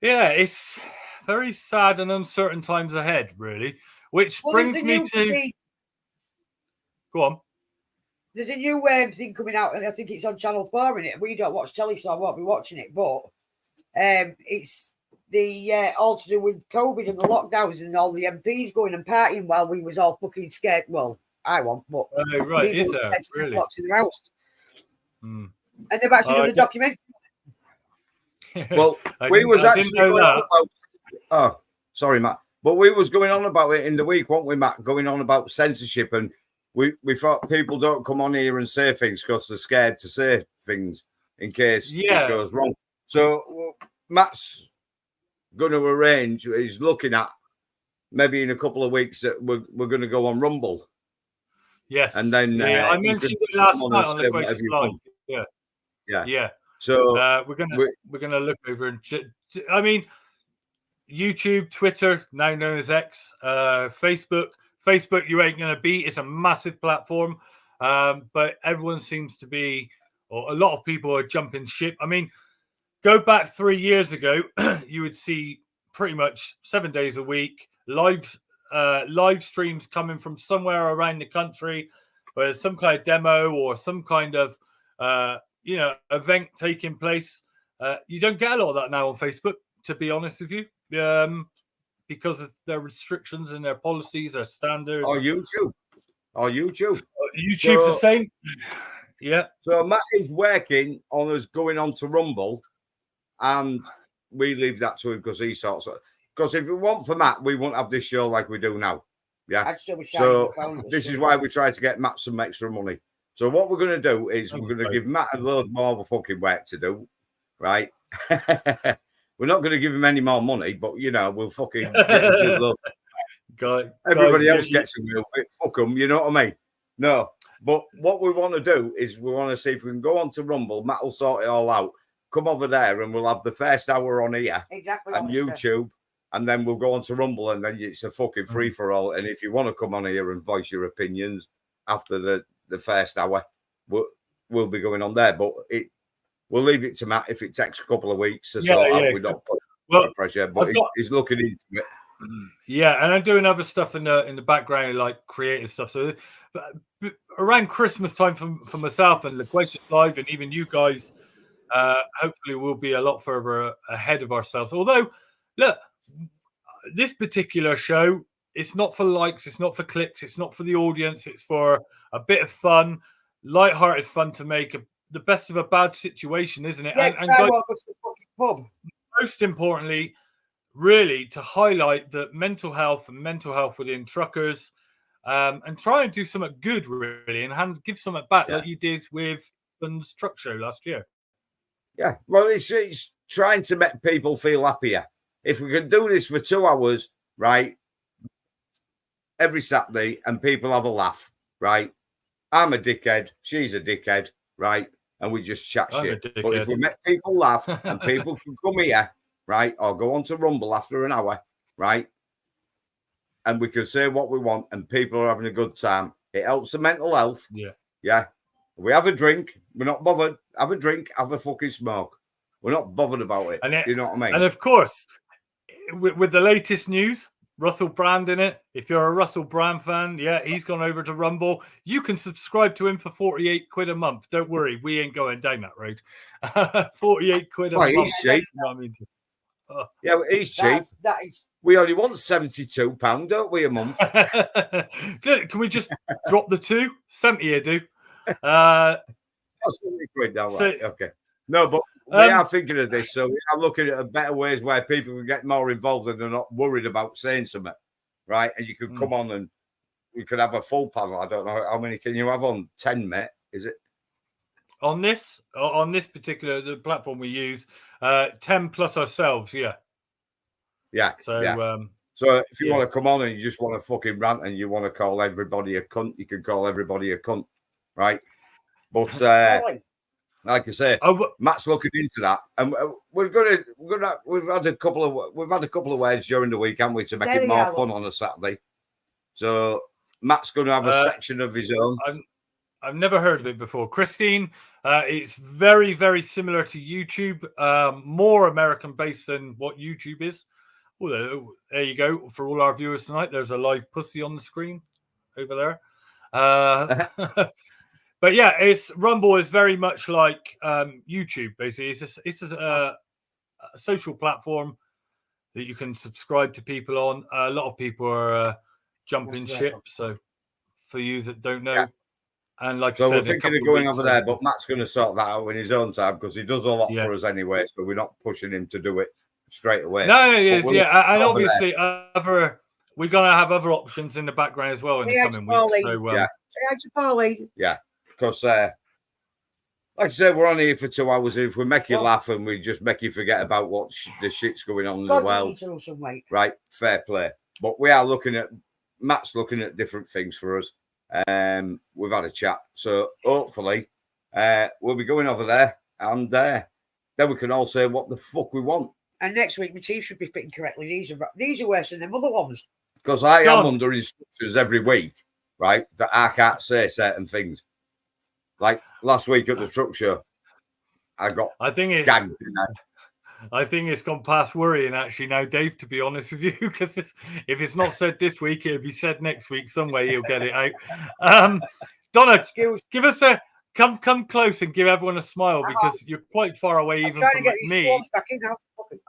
it's very sad and uncertain times ahead, really. Which brings me to go on. There's a new thing coming out, and I think it's on Channel 4 in it. We don't watch telly, so I won't be watching it. But it's the all to do with COVID and the lockdowns and all the MPs going and partying while we was all fucking scared. Well, I won't, but right, is there really? Locked in their house. And they've actually done a documentary. Well, we was actually going on about, sorry, Matt. But we was going on about it in the week, weren't we, Matt? Going on about censorship, and we thought people don't come on here and say things because they're scared to say things in case it goes wrong. So Matt's going to arrange, he's looking at maybe in a couple of weeks that we're going to go on Rumble. Yes. And then I mentioned it last night on the Question Live. Yeah. So we're gonna look over and I mean, YouTube, Twitter, now known as X, Facebook, you ain't gonna beat. It's a massive platform, but everyone seems to be, or a lot of people are jumping ship. I mean, go back 3 years ago, you would see pretty much 7 days a week live streams coming from somewhere around the country, where there's some kind of demo or some kind of event taking place. You don't get a lot of that now on Facebook, to be honest with you, because of their restrictions and their policies, their standards. Or YouTube. YouTube's the same. Yeah. So Matt is working on us going on to Rumble, and we leave that to him because he sorts of. Because if it weren't for Matt, we wouldn't have this show like we do now. Yeah. So this is why we try to get Matt some extra money. So what we're going to do is we're going to give Matt a load more of a fucking work to do, right? We're not going to give him any more money, but we'll fucking get him to load. Everybody else gets a wheel fit. Fuck them, you know what I mean? No, but what we want to do is we want to see if we can go on to Rumble. Matt will sort it all out. Come over there, and we'll have the first hour on here on YouTube. And then we'll go on to Rumble, and then it's a fucking free for all. And if you want to come on here and voice your opinions after the first hour, we'll be going on there. But we'll leave it to Matt if it takes a couple of weeks or so. We're not putting pressure, but he's looking into it. Yeah, and I'm doing other stuff in the background, like creative stuff. So around Christmas time for myself and Loquacious Live, and even you guys, hopefully we'll be a lot further ahead of ourselves. Although, look. This particular show, it's not for likes, it's not for clicks, it's not for the audience, it's for a bit of fun, light-hearted fun to make the best of a bad situation, isn't it? Yeah, and guys, most importantly, really to highlight the mental health within truckers, and try and do something good, really, and give something back like you did with the truck show last year. Yeah, well, it's trying to make people feel happier. If we can do this for 2 hours, right, every Saturday, and people have a laugh, right? I'm a dickhead, she's a dickhead, right? And we just chat shit. But if we make people laugh and people can come here, right, or go on to Rumble after an hour, right, and we can say what we want and people are having a good time, it helps the mental health. Yeah. We have a drink, we're not bothered. Have a drink, have a fucking smoke. We're not bothered about it. You know what I mean? And of course, with the latest news, Russell Brand in it. If you're a Russell Brand fan, yeah, he's gone over to Rumble. You can subscribe to him for 48 quid a month. Don't worry, we ain't going down that road. 48 quid a month. He's cheap. You know what I mean? Yeah, he's cheap. That is. We only want £72, don't we, a month? Can we just drop the 2? 70 a do. That's 70 quid now, right? Okay. No, but we are thinking of this, so we are looking at better ways where people can get more involved and they're not worried about saying something, right? And you could come on and we could have a full panel. I don't know how many can you have on 10, mate? Is it on this particular the platform we use? 10 plus ourselves, yeah. Yeah. So yeah. So if you want to come on and you just want to fucking rant and you want to call everybody a cunt, you can call everybody a cunt, right? But like I say, Matt's looking into that, and we've had a couple of ways during the week, haven't we, to make it more fun on a Saturday. So Matt's going to have a section of his own. I've never heard of it before, Christine. It's very, very similar to YouTube, more American based than what YouTube is. Oh, there you go. For all our viewers tonight, there's a live pussy on the screen over there. But yeah, Rumble is very much like YouTube. Basically, it's a social platform that you can subscribe to people on. A lot of people are jumping ship. So for you that don't know, and like so I said, we're thinking of going over there, but Matt's going to sort that out in his own time because he does a lot for us anyway. So we're not pushing him to do it straight away. No, it is, and obviously we're gonna have other options in the background as well in the coming weeks. So yeah, because like I said, we're only here for 2 hours. If we make you laugh and we just make you forget about what the shit's going on in the world, right? Fair play. But we are Matt's looking at different things for us. We've had a chat, so hopefully we'll be going over there, and then we can all say what the fuck we want. And next week, my teeth should be fitting correctly. These are worse than them other ones. Because I am under instructions every week, right? That I can't say certain things. Like last week at the truck show, I gagged. I think it's gone past worrying actually now, Dave, to be honest with you, because if it's not said this week, it'll be said next week. Some way he'll get it out. Donna, give us a come close and give everyone a smile because you're quite far away even from me.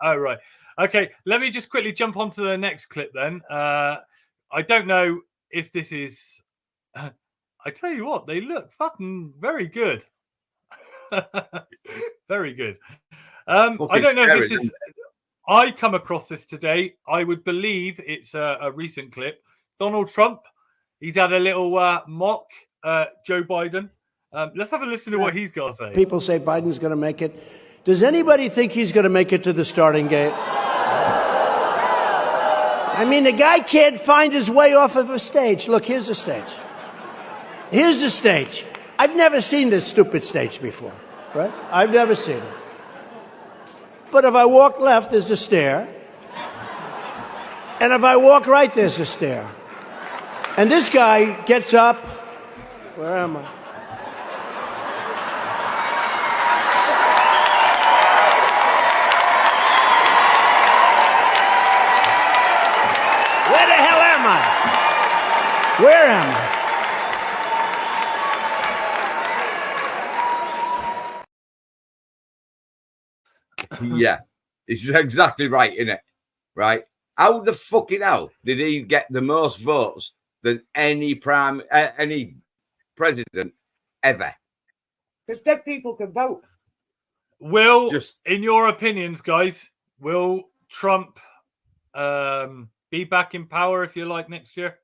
Oh, right. Okay, let me just quickly jump onto the next clip then. I don't know if this is... I tell you what, they look fucking very good. Very good. I don't know if this is... I come across this today. I would believe it's a recent clip. Donald Trump, he's had a little mock Joe Biden. Let's have a listen to what he's got to say. People say Biden's going to make it. Does anybody think he's going to make it to the starting gate? I mean, the guy can't find his way off of a stage. Look, here's a stage. Here's a stage. I've never seen this stupid stage before, right? I've never seen it. But if I walk left, there's a stair. And if I walk right, there's a stair. And this guy gets up. Where am I? Where the hell am I? Where am I? Yeah, it's exactly right, isn't it? Right? How the fucking hell did he get the most votes than any president ever? Because dead people can vote. In your opinions, guys, will Trump be back in power, if you like, next year?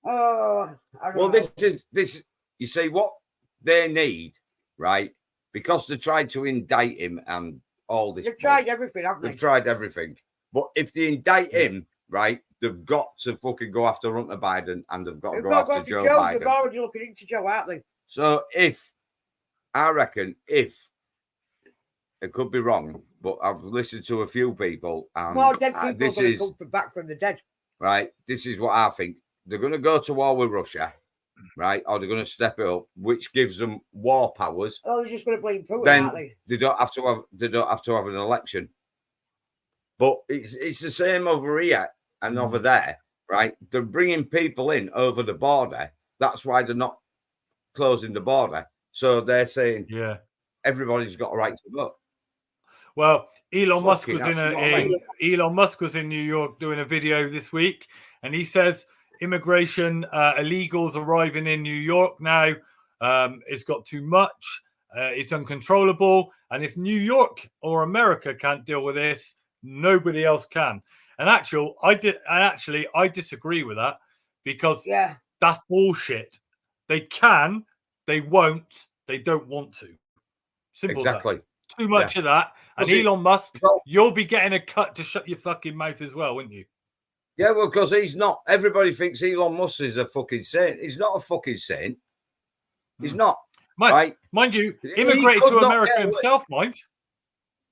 I don't know. This. You see what they need, right? Because they tried to indict him and all this. They've tried everything, haven't they? They've tried everything. But if they indict him, right, they've got to fucking go after Hunter Biden and they've got to go after Joe Biden. They're already looking into Joe, aren't they? So I reckon it could be wrong, but I've listened to a few people and more dead people are going to come back from the dead. Right, this is what I think. They're going to go to war with Russia. Right, or they're going to step it up, which gives them war powers. Oh, they're just going to blame Putin, then aren't they? They don't have to have an election. But it's the same over here. and over there, right? They're bringing people in over the border. That's why they're not closing the border. So they're saying, everybody's got a right to vote. Well, Elon Musk Fucking was hell, Elon Musk was in New York doing a video this week, and he says immigration illegals arriving in New York now. It's got too much. It's uncontrollable, and if New York or America can't deal with this, nobody else can. And I disagree with that, because that's bullshit. They can, they won't, they don't want to. Simple as that. Too much of that. And Elon Musk, you'll be getting a cut to shut your fucking mouth as well, wouldn't you? Yeah, well, because he's not. Everybody thinks Elon Musk is a fucking saint. He's not a fucking saint. He's not. Right? Mind you, immigrated to America himself, mind.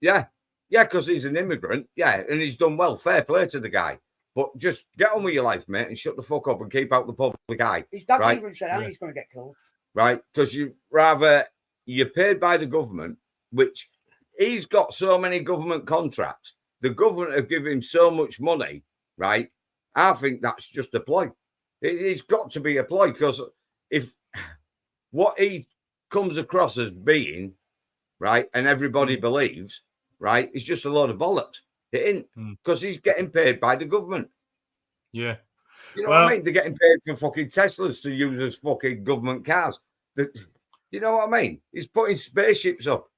Yeah. Yeah, because he's an immigrant. Yeah, and he's done well. Fair play to the guy. But just get on with your life, mate, and shut the fuck up and keep out the public eye. His dad even said he's going to get killed. Right? Because you're paid by the government, which he's got so many government contracts. The government have given him so much money, right? I think that's just a ploy. It's got to be a ploy, because if what he comes across as being, right, and everybody believes, right, it's just a load of bollocks. It ain't, because he's getting paid by the government. Yeah. You know what I mean? They're getting paid for fucking Teslas to use as fucking government cars. You know what I mean? He's putting spaceships up,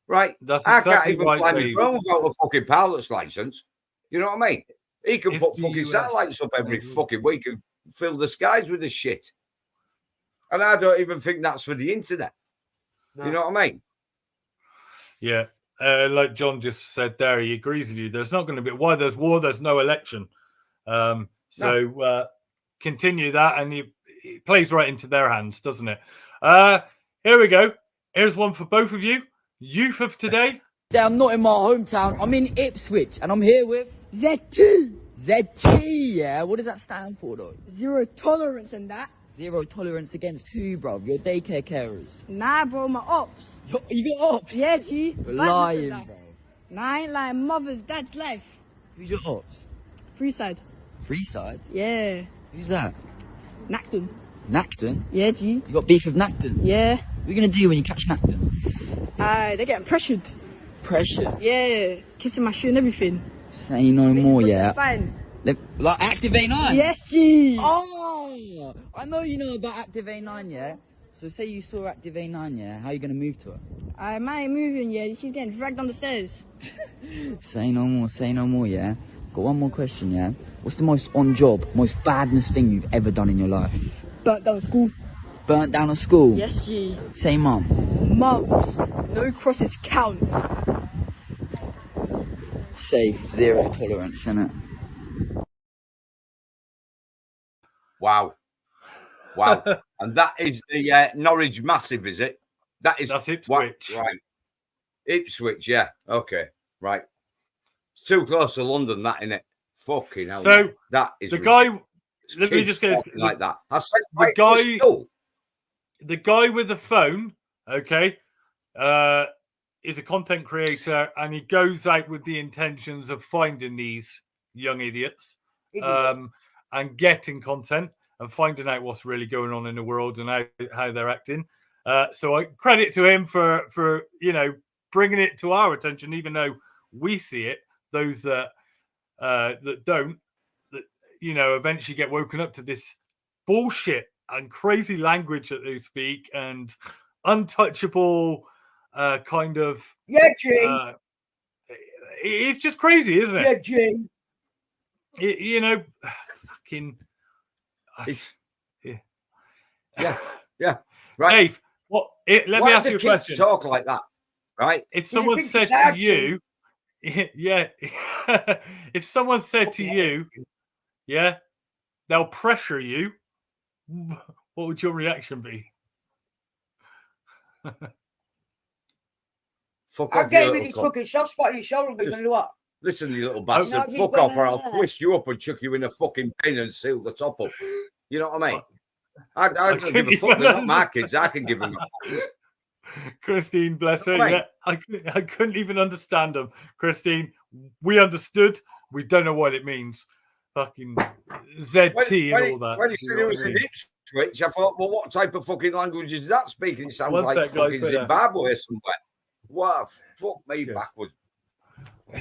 right? That's I exactly can't even right, fly my Dave. drone without a fucking pilot's license. You know what I mean? He can put fucking satellites up every fucking week and fill the skies with this shit. And I don't even think that's for the internet. No. You know what I mean? Yeah. Like John just said there, he agrees with you. There's not going to be, why there's war, there's no election. Continue that, and it plays right into their hands, doesn't it? Here we go. Here's one for both of you. Youth of today. Yeah, I'm not in my hometown. I'm in Ipswich, and I'm here with ZT. ZT, yeah. What does that stand for, though? Zero tolerance and that. Zero tolerance against who, bro? Your daycare carers. Nah, bro, my ops. You got ops? Yeah, G. You're lying, bro. Nah, I ain't lying. Mother's dad's life. Who's your ops? Freeside. Freeside? Yeah. Who's that? Nacton. Nacton? Yeah, G. You got beef with Nacton? Yeah. What are you going to do when you catch Nacton? They're getting pressured. Pressured? Yeah. Kissing my shoe and everything. Say no more, yeah. Fine. Like Active A9? Yes, G. Oh, I know you know about Active A9, yeah? So say you saw Active A9, yeah? How are you going to move to her? I ain't moving, yeah. She's getting dragged down the stairs. Say no more, yeah? Got one more question, yeah? What's the most on-job, most badness thing you've ever done in your life? Burnt down school. Burnt down a school? Yes, G. Say mums. Mums. No crosses count. Safe, zero tolerance, innit? Wow. And that is the Norwich Massive, is it? That's Ipswich. Right. Ipswich, yeah. Okay. Right. It's too close to London, that, innit? Fucking hell. So that is the guy. Let me just get like that. The guy with the phone, okay, is a content creator, and he goes out with the intentions of finding these young idiots, and getting content and finding out what's really going on in the world and how they're acting. So I credit to him for bringing it to our attention, even though we see it. Those that don't, eventually get woken up to this bullshit and crazy language that they speak and untouchable kind of. Yeah, G. It's just crazy, isn't it? Yeah, G. Fucking. Yeah. Right. Dave, let me ask you a question. Talk like that, right? If someone said to you, yeah, if someone said to you, yeah, they'll pressure you, what would your reaction be? Fuck I'll off, get him in his fucking soft spot in his shoulder, but you know what? Listen, you little bastard, fuck off, or I'll twist you up and chuck you in a fucking bin and seal the top up. You know what I mean? I don't give a fuck. They're not my kids. I can give them a fuck. Christine, bless her. Yeah, I couldn't even understand them. Christine, we understood. We don't know what it means. fucking ZT and all that. When he said he was in Ipswich, I thought, well, what type of fucking language is that speaking? It sounds like fucking Zimbabwe or somewhere. What? Fuck me backwards. You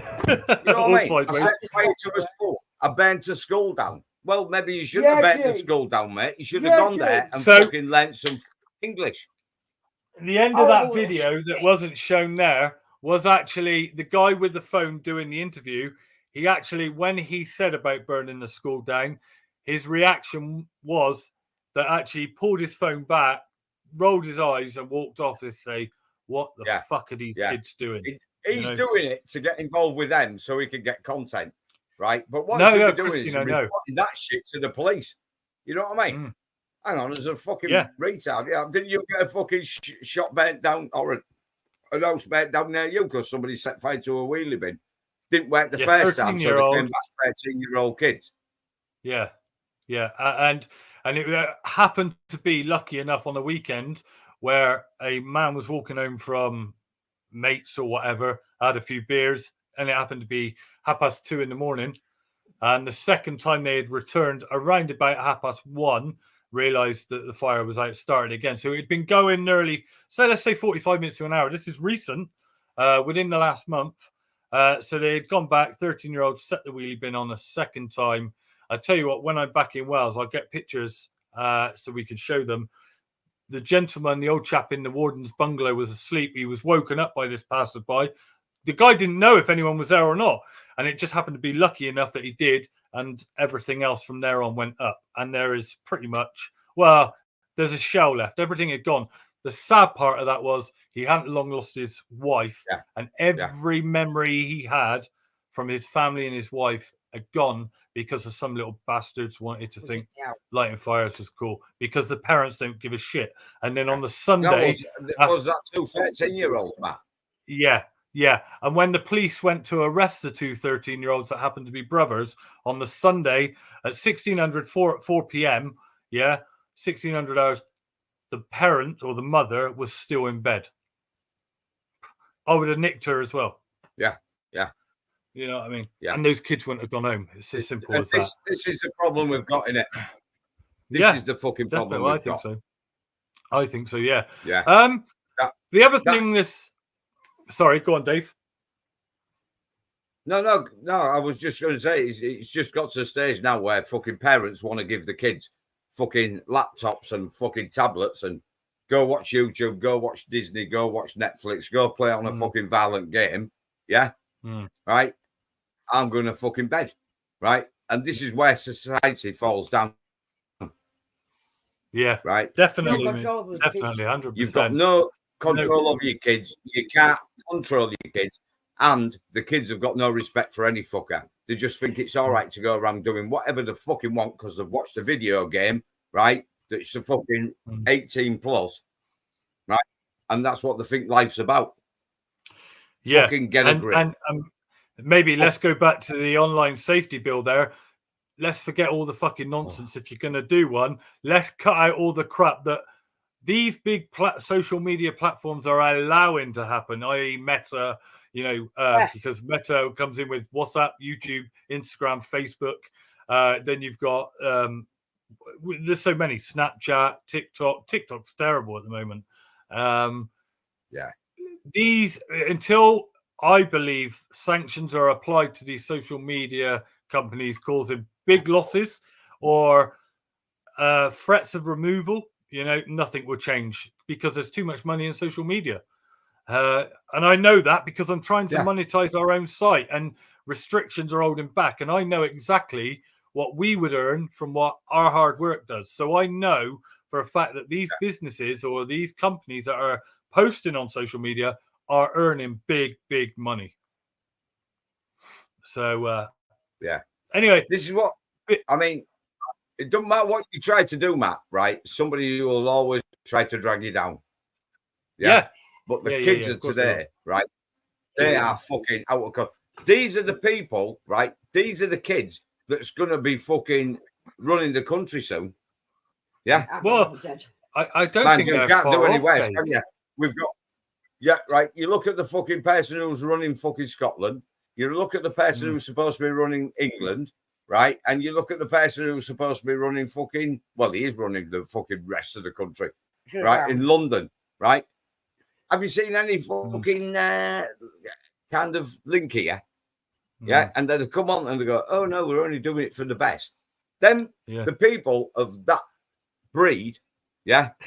know what I mean? I set fire to a school. I burned the school down. Well, maybe you shouldn't have burnt the school down, mate. You should have gone there and fucking learnt some English. The end of that video that wasn't shown there was actually the guy with the phone doing the interview. He actually, when he said about burning the school down, his reaction was that actually he pulled his phone back, rolled his eyes, and walked off to say, "What the fuck are these kids doing?" He's doing it to get involved with them so he can get content, right? But what he should be doing is reporting that shit to the police. You know what I mean? Hang on, there's a fucking retard. Yeah, didn't you get a fucking shot burnt down or an house burnt down near you because somebody set fire to a wheelie bin? Didn't work the first time, so they came back 13-year-old kids. Yeah, and it happened to be lucky enough on the weekend where a man was walking home from mates or whatever, had a few beers, and it happened to be 2:30 in the morning. And the second time they had returned around about 1:30, realized that the fire was out, started again. So it'd been going nearly, so let's say 45 minutes to an hour. This is recent, within the last month. So they had gone back, 13-year-old set the wheelie bin on a second time. I tell you what, when I'm back in Wales, I'll get pictures so we can show them. The gentleman, the old chap in the warden's bungalow, was asleep. He was woken up by this passerby. The guy didn't know if anyone was there or not. And it just happened to be lucky enough that he did. And everything else from there on went up. And there is pretty much, well, there's a shell left. Everything had gone. The sad part of that was he hadn't long lost his wife. And every memory he had from his family and his wife had gone because of some little bastards wanted to think lighting fires was cool because the parents don't give a shit. And then on the Sunday... was that 2 13-year-olds, Matt? Yeah. And when the police went to arrest the 2 13-year-olds that happened to be brothers on the Sunday at 4 p.m., 1600 hours, the parent or the mother was still in bed. I would have nicked her as well. Yeah. You know what I mean? Yeah. And those kids wouldn't have gone home. It's as simple as that. This is the problem we've got in it. This is the fucking problem we've got. I think so, yeah. Yeah. The other thing Sorry, go on, Dave. No. I was just going to say it's just got to the stage now where fucking parents want to give the kids fucking laptops and fucking tablets and go watch YouTube, go watch Disney, go watch Netflix, go play on a fucking violent game. Yeah. Right. I'm going to fucking bed. Right. And this is where society falls down. Yeah. Right. Definitely. Definitely. 100%. You've got no control over your kids. You can't control your kids. And the kids have got no respect for any fucker. They just think it's all right to go around doing whatever they fucking want because they've watched a video game, right? That's a fucking 18 plus, right? And that's what they think life's about. Yeah. Fucking get a grip. And maybe let's go back to the online safety bill there. Let's forget all the fucking nonsense. If you're going to do one, let's cut out all the crap that these big social media platforms are allowing to happen, i.e. Meta, because Meta comes in with WhatsApp, YouTube, Instagram, Facebook. Then you've got, there's so many, Snapchat, TikTok. TikTok's terrible at the moment. These, until I believe sanctions are applied to these social media companies causing big losses or threats of removal, nothing will change because there's too much money in social media. And I know that because I'm trying to monetize our own site and restrictions are holding back. And I know exactly what we would earn from what our hard work does. So I know for a fact that these businesses or these companies that are posting on social media are earning big, big money. So, anyway, this is what I mean. It doesn't matter what you try to do, Matt, right? Somebody will always try to drag you down. Yeah. But the kids of today, right? They are fucking out of control. These are the people, right? These are the kids that's going to be fucking running the country soon. Yeah. Well, I don't think you can't do any worse, can you? We've got, right. You look at the fucking person who's running fucking Scotland. You look at the person who's supposed to be running England, right? And you look at the person who's supposed to be running fucking, well, he is running the fucking rest of the country, right? In London, right? Have you seen any fucking kind of link here? Yeah. And then they come on and they go, oh no, we're only doing it for the best. Then the people of that breed, that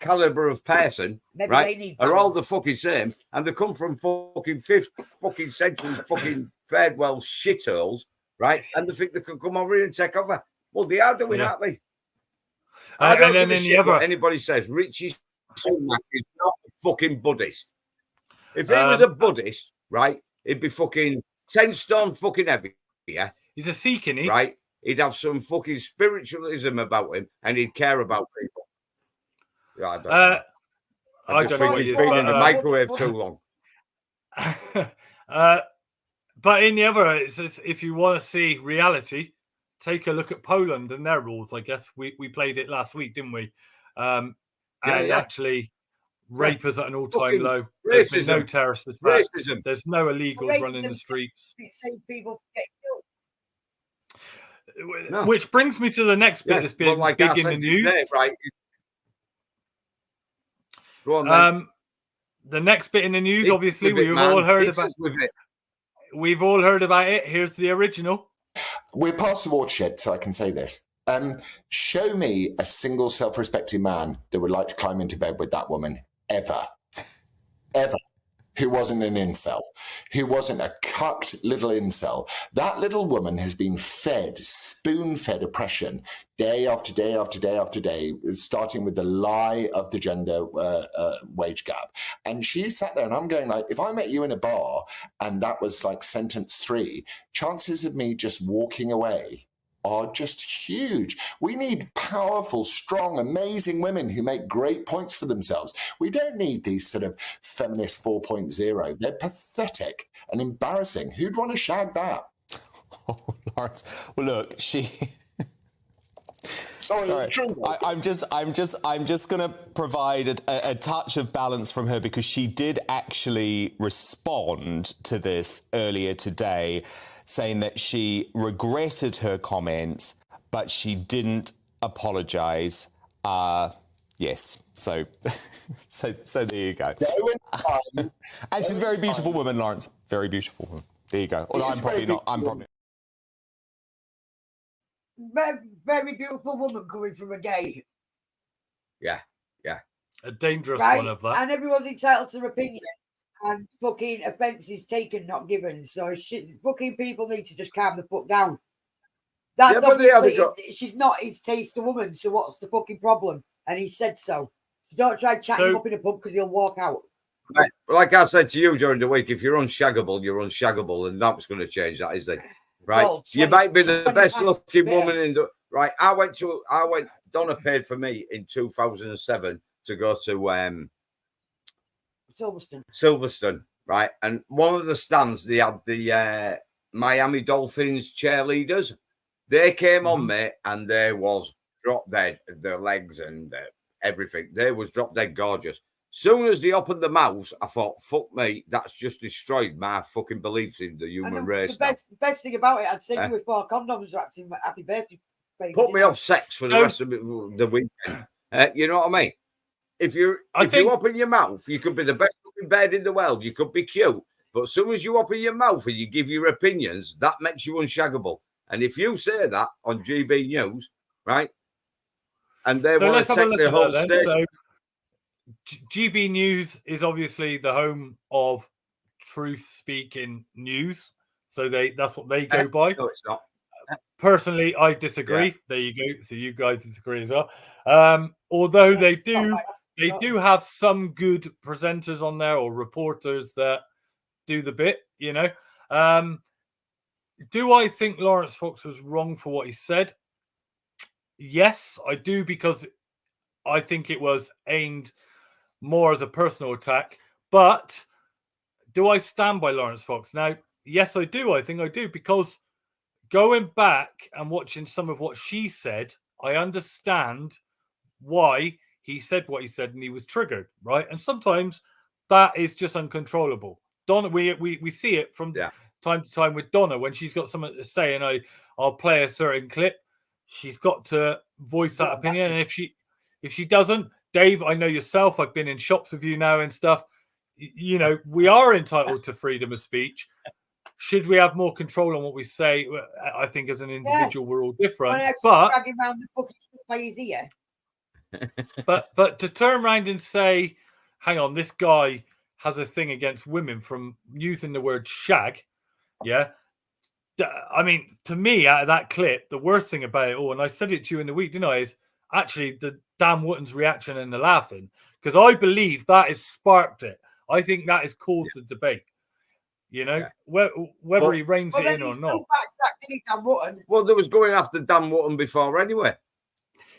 caliber of person, right, are all the fucking same, and they come from fucking 5th fucking century fucking Fairdwell shitholes, right? And they think they can come over here and take over. Well, they are doing that, they. I don't give a shit what anybody says. Richie Sunak is not a fucking Buddhist. If he was a Buddhist, right, he'd be fucking 10 stone fucking heavy. Yeah, he's a Sikh, isn't he? Right, he'd have some fucking spiritualism about him, and he'd care about people. Yeah, I don't know. I just think he's been in the microwave too long. But in the other, it says if you want to see reality, take a look at Poland and their rules. I guess we played it last week, didn't we? And actually, rape is at an all-time low. There's been no terrorist attacks. There's no illegals running the streets. People get killed. No. Which brings me to the next bit that's been big in the news. There, right? Go on, then. The next bit in the news, obviously, we've all heard about it. We've all heard about it. Here's the original. We're past the watershed, so I can say this. Show me a single self-respecting man that would like to climb into bed with that woman ever, who wasn't an incel, who wasn't a cucked little incel. That little woman has been fed, spoon-fed oppression day after day after day after day, starting with the lie of the gender wage gap. And she sat there and I'm going like, if I met you in a bar and that was like sentence 3, chances of me just walking away are just huge. We need powerful, strong, amazing women who make great points for themselves. We don't need these sort of feminist 4.0. They're pathetic and embarrassing. Who'd want to shag that? Oh, Lawrence. Well, look, she... Sorry, I'm just going to provide a touch of balance from her because she did actually respond to this earlier today, saying that she regretted her comments, but she didn't apologise. Yes, so there you go. And she's a very beautiful woman, Lawrence. Very beautiful woman. There you go. Although I'm probably not. I'm probably. Very beautiful woman coming from a gay. Yeah. A dangerous right? one of that. And everyone's entitled to their opinion. And fucking offences taken, not given. So fucking people need to just calm the fuck down. That's she's not his taste a woman, so what's the fucking problem? And he said so. Don't try chatting him up in a pub because he'll walk out. Right. Like I said to you during the week, if you're unshaggable, you're unshaggable, and that's going to change that, is it? Right? Well, you might be the best looking woman in the right. Donna paid for me in 2007 to go to Silverstone, right? And one of the stands, they had the Miami Dolphins cheerleaders. They came on, mate, and there was drop dead, the legs and everything. They was drop dead gorgeous. Soon as they opened the mouths, I thought, fuck me, that's just destroyed my fucking beliefs in the human race. The best thing about it, I'd seen you with 4 condoms wrapped in happy birthday. Put me off sex for the rest of the weekend. You know what I mean? If you open your mouth, you could be the best looking bed in the world. You could be cute. But as soon as you open your mouth and you give your opinions, that makes you unshaggable. And if you say that on GB News, right, and they want to take the whole station. So, GB News is obviously the home of truth-speaking news. So that's what they go by. No, it's not. Personally, I disagree. Yeah. There you go. So you guys disagree as well. Although they do have some good presenters on there or reporters that do the bit, you know. Do I think Lawrence Fox was wrong for what he said? Yes, I do, because I think it was aimed more as a personal attack. But do I stand by Lawrence Fox? Now, yes, I do. I think I do, because going back and watching some of what she said, I understand why he said what he said and he was triggered, right? And sometimes that is just uncontrollable. Donna, we see it from time to time with Donna when she's got something to say, and I'll play a certain clip. She's got to voice that opinion. And if she doesn't, Dave, I know yourself, I've been in shops with you now and stuff. You know, we are entitled to freedom of speech. Should we have more control on what we say? I think as an individual, we're all different. But dragging around the bucket by his ear. but to turn around and say, hang on, this guy has a thing against women from using the word shag. Yeah. I mean, to me, out of that clip, the worst thing about it all, and I said it to you in the week, didn't I, is actually the Dan Wootton's reaction and the laughing, because I believe that has sparked it. I think that has caused the debate. You know, whether he reins it in or not. Well, there was going after Dan Wootton before anyway.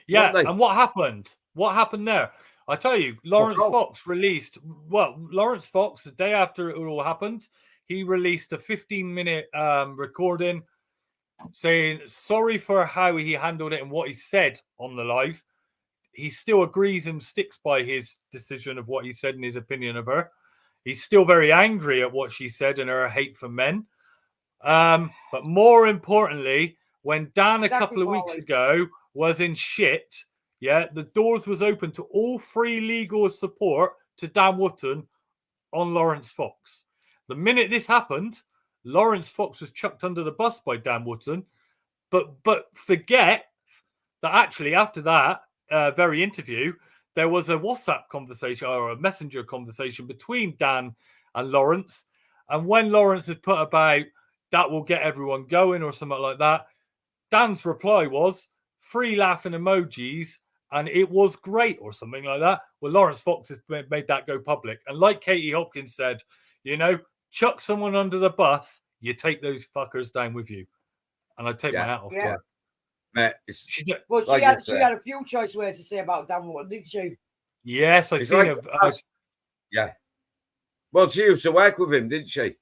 Yeah, and what happened? What happened there? I tell you, Lawrence Fox released, Lawrence Fox, the day after it all happened, he released a 15-minute recording saying sorry for how he handled it and what he said on the live. He still agrees and sticks by his decision of what he said and his opinion of her. He's still very angry at what she said and her hate for men. But more importantly, when Dan a couple of weeks ago was in shit, the doors was open to all free legal support to Dan Wootton on Lawrence Fox. The minute this happened, Lawrence Fox was chucked under the bus by Dan Wootton. But forget that actually after that very interview, there was a WhatsApp conversation or a messenger conversation between Dan and Lawrence. And when Lawrence had put about that will get everyone going or something like that, Dan's reply was free laughing emojis and it was great or something like that. Well, Lawrence Fox has made that go public. And like Katie Hopkins said, you know, chuck someone under the bus, you take those fuckers down with you. And I take my hat off to her. Mate, she had a few choice words to say about Dan Wootton, didn't she? Yes, I seen yeah. Well, she used to work with him, didn't she?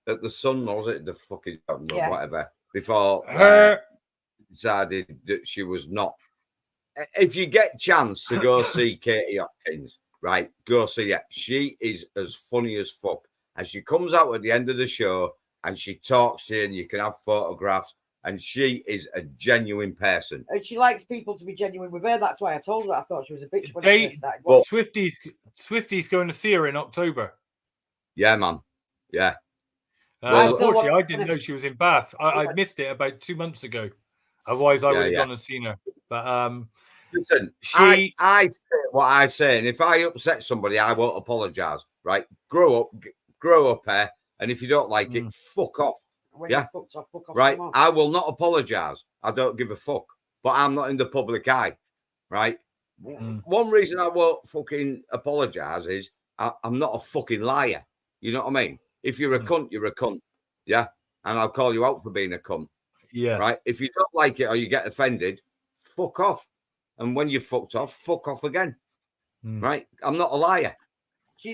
At the Sun, was it? The fucking whatever. Before her decided that she was not. If you get a chance to go see Katie Hopkins, right, go see her. She is as funny as fuck. And she comes out at the end of the show and she talks to you and you can have photographs. And she is a genuine person. And she likes people to be genuine with her. That's why I told her that I thought she was a bitch when I started. Swifty's going to see her in October. Yeah, man. Yeah. Unfortunately, I didn't know she was in Bath. I missed it about 2 months ago. Otherwise, I would have gone and seen her. But listen, I say what I say, and if I upset somebody, I won't apologise. Right? Grow up, and if you don't like it, fuck off. Right. I will not apologize. I don't give a fuck. But I'm not in the public eye. Right. One reason I won't fucking apologize is I'm not a fucking liar. You know what I mean? If you're a cunt, you're a cunt. Yeah. And I'll call you out for being a cunt. Yeah. Right. If you don't like it or you get offended, fuck off. And when you fucked off, fuck off again. Right. I'm not a liar.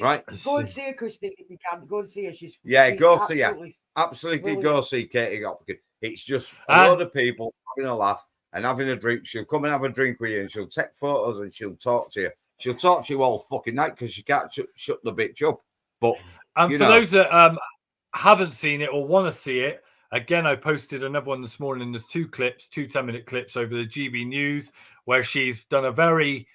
Right. Go and see her, Christine, if you can. Go and see her. She's go see her. Absolutely go see Katie Hopkins. It's just a load of people having a laugh and having a drink. She'll come and have a drink with you and she'll take photos and she'll talk to you. She'll talk to you all fucking night because she can't shut the bitch up. But for those that haven't seen it or want to see it, again, I posted another one this morning. There's 2 clips, 2 10-minute clips over the GB News where she's done a very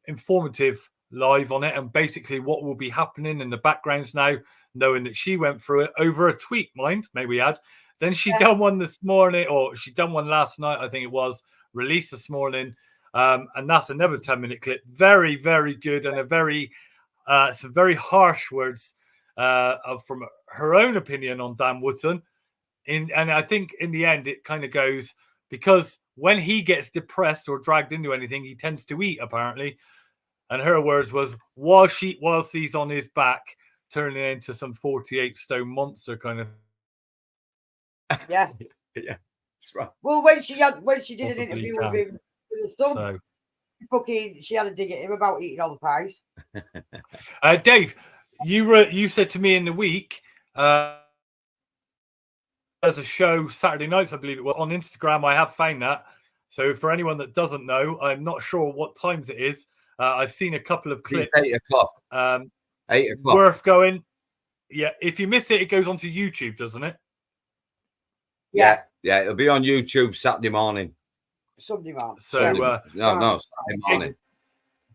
informative live on it and basically what will be happening in the backgrounds now, knowing that she went through it over a tweet, mind, maybe had. Then she done one this morning, or she done one last night, I think it was, released this morning. And that's another 10-minute clip. Very, very good and some very harsh words from her own opinion on Dan Wootton. And I think in the end, it kind of goes, because when he gets depressed or dragged into anything, he tends to eat, apparently. And her words was, whilst he's on his back, turning into some 48-stone monster kind of. Yeah. Yeah, that's right. Well, when she did an interview with him with the Sun, she had a dig at him about eating all the pies. Dave, you said to me in the week, there's a show Saturday nights, I believe it was, on Instagram. I have found that. So for anyone that doesn't know, I'm not sure what times it is. I've seen a couple of clips. 8 o'clock. 8 o'clock. Worth going. Yeah, if you miss it, it goes onto YouTube, doesn't it? Yeah, it'll be on YouTube Saturday morning. Sunday morning. So Saturday morning.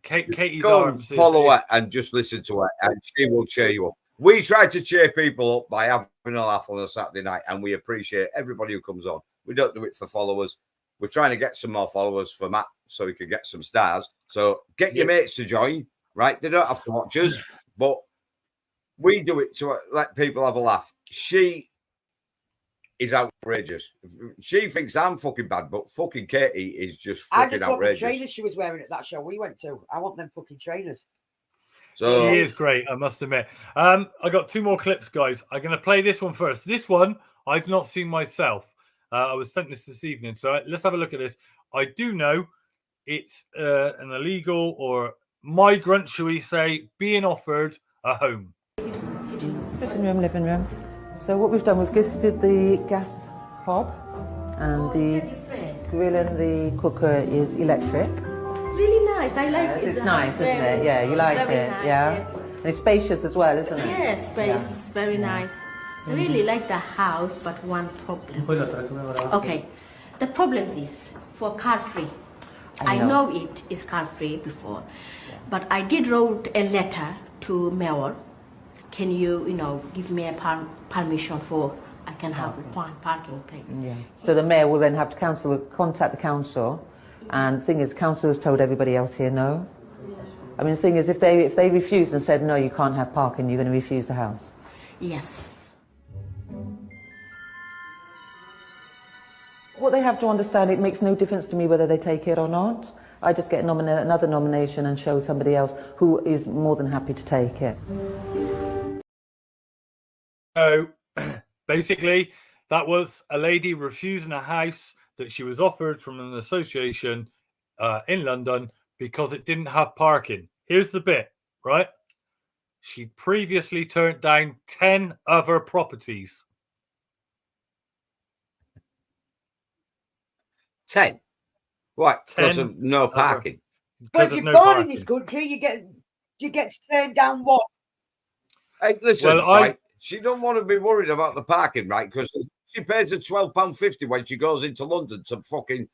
Katie's Go arms. follow her and just listen to her, and she will cheer you up. We try to cheer people up by having a laugh on a Saturday night, and we appreciate everybody who comes on. We don't do it for followers. We're trying to get some more followers for Matt so he can get some stars. So get your mates to join, right? They don't have to watch us, but we do it to let people have a laugh. She is outrageous. She thinks I'm fucking bad, but fucking Katie is just fucking outrageous. I just want the trainers she was wearing at that show we went to. I want them fucking trainers. So she is great, I must admit. I got 2 more clips, guys. I'm going to play this one first. This one I've not seen myself. I was sent this evening, so let's have a look at this. I do know it's an illegal or migrant, shall we say, being offered a home. Sitting room, living room. So what we've done, we've gifted the gas hob, and the grill and the cooker is electric. Really nice. I like it. It's nice, isn't it? Yeah, you like it. Nice, yeah. And it's spacious as well, isn't it? Yes, space, very nice. I really like the house, but one problem. Okay, the problem is for car-free. I know it is car-free before, but I did wrote a letter to mayor. Can you, give me a permission for I can have one parking place? Yeah. So the mayor will then have to contact the council, and the thing is, council has told everybody else here no. I mean, the thing is, if they refused and said no, you can't have parking, you're going to refuse the house. Yes. What they have to understand, it makes no difference to me whether they take it or not. I just get another nomination and show somebody else who is more than happy to take it. So basically, that was a lady refusing a house that she was offered from an association in London because it didn't have parking. Here's the bit, right? She previously turned down 10 other properties. 10? What? Because of no parking? But if you're born in this country, you get turned down what? Hey, listen, right? She don't want to be worried about the parking, right? Because she pays her £12.50 when she goes into London to fucking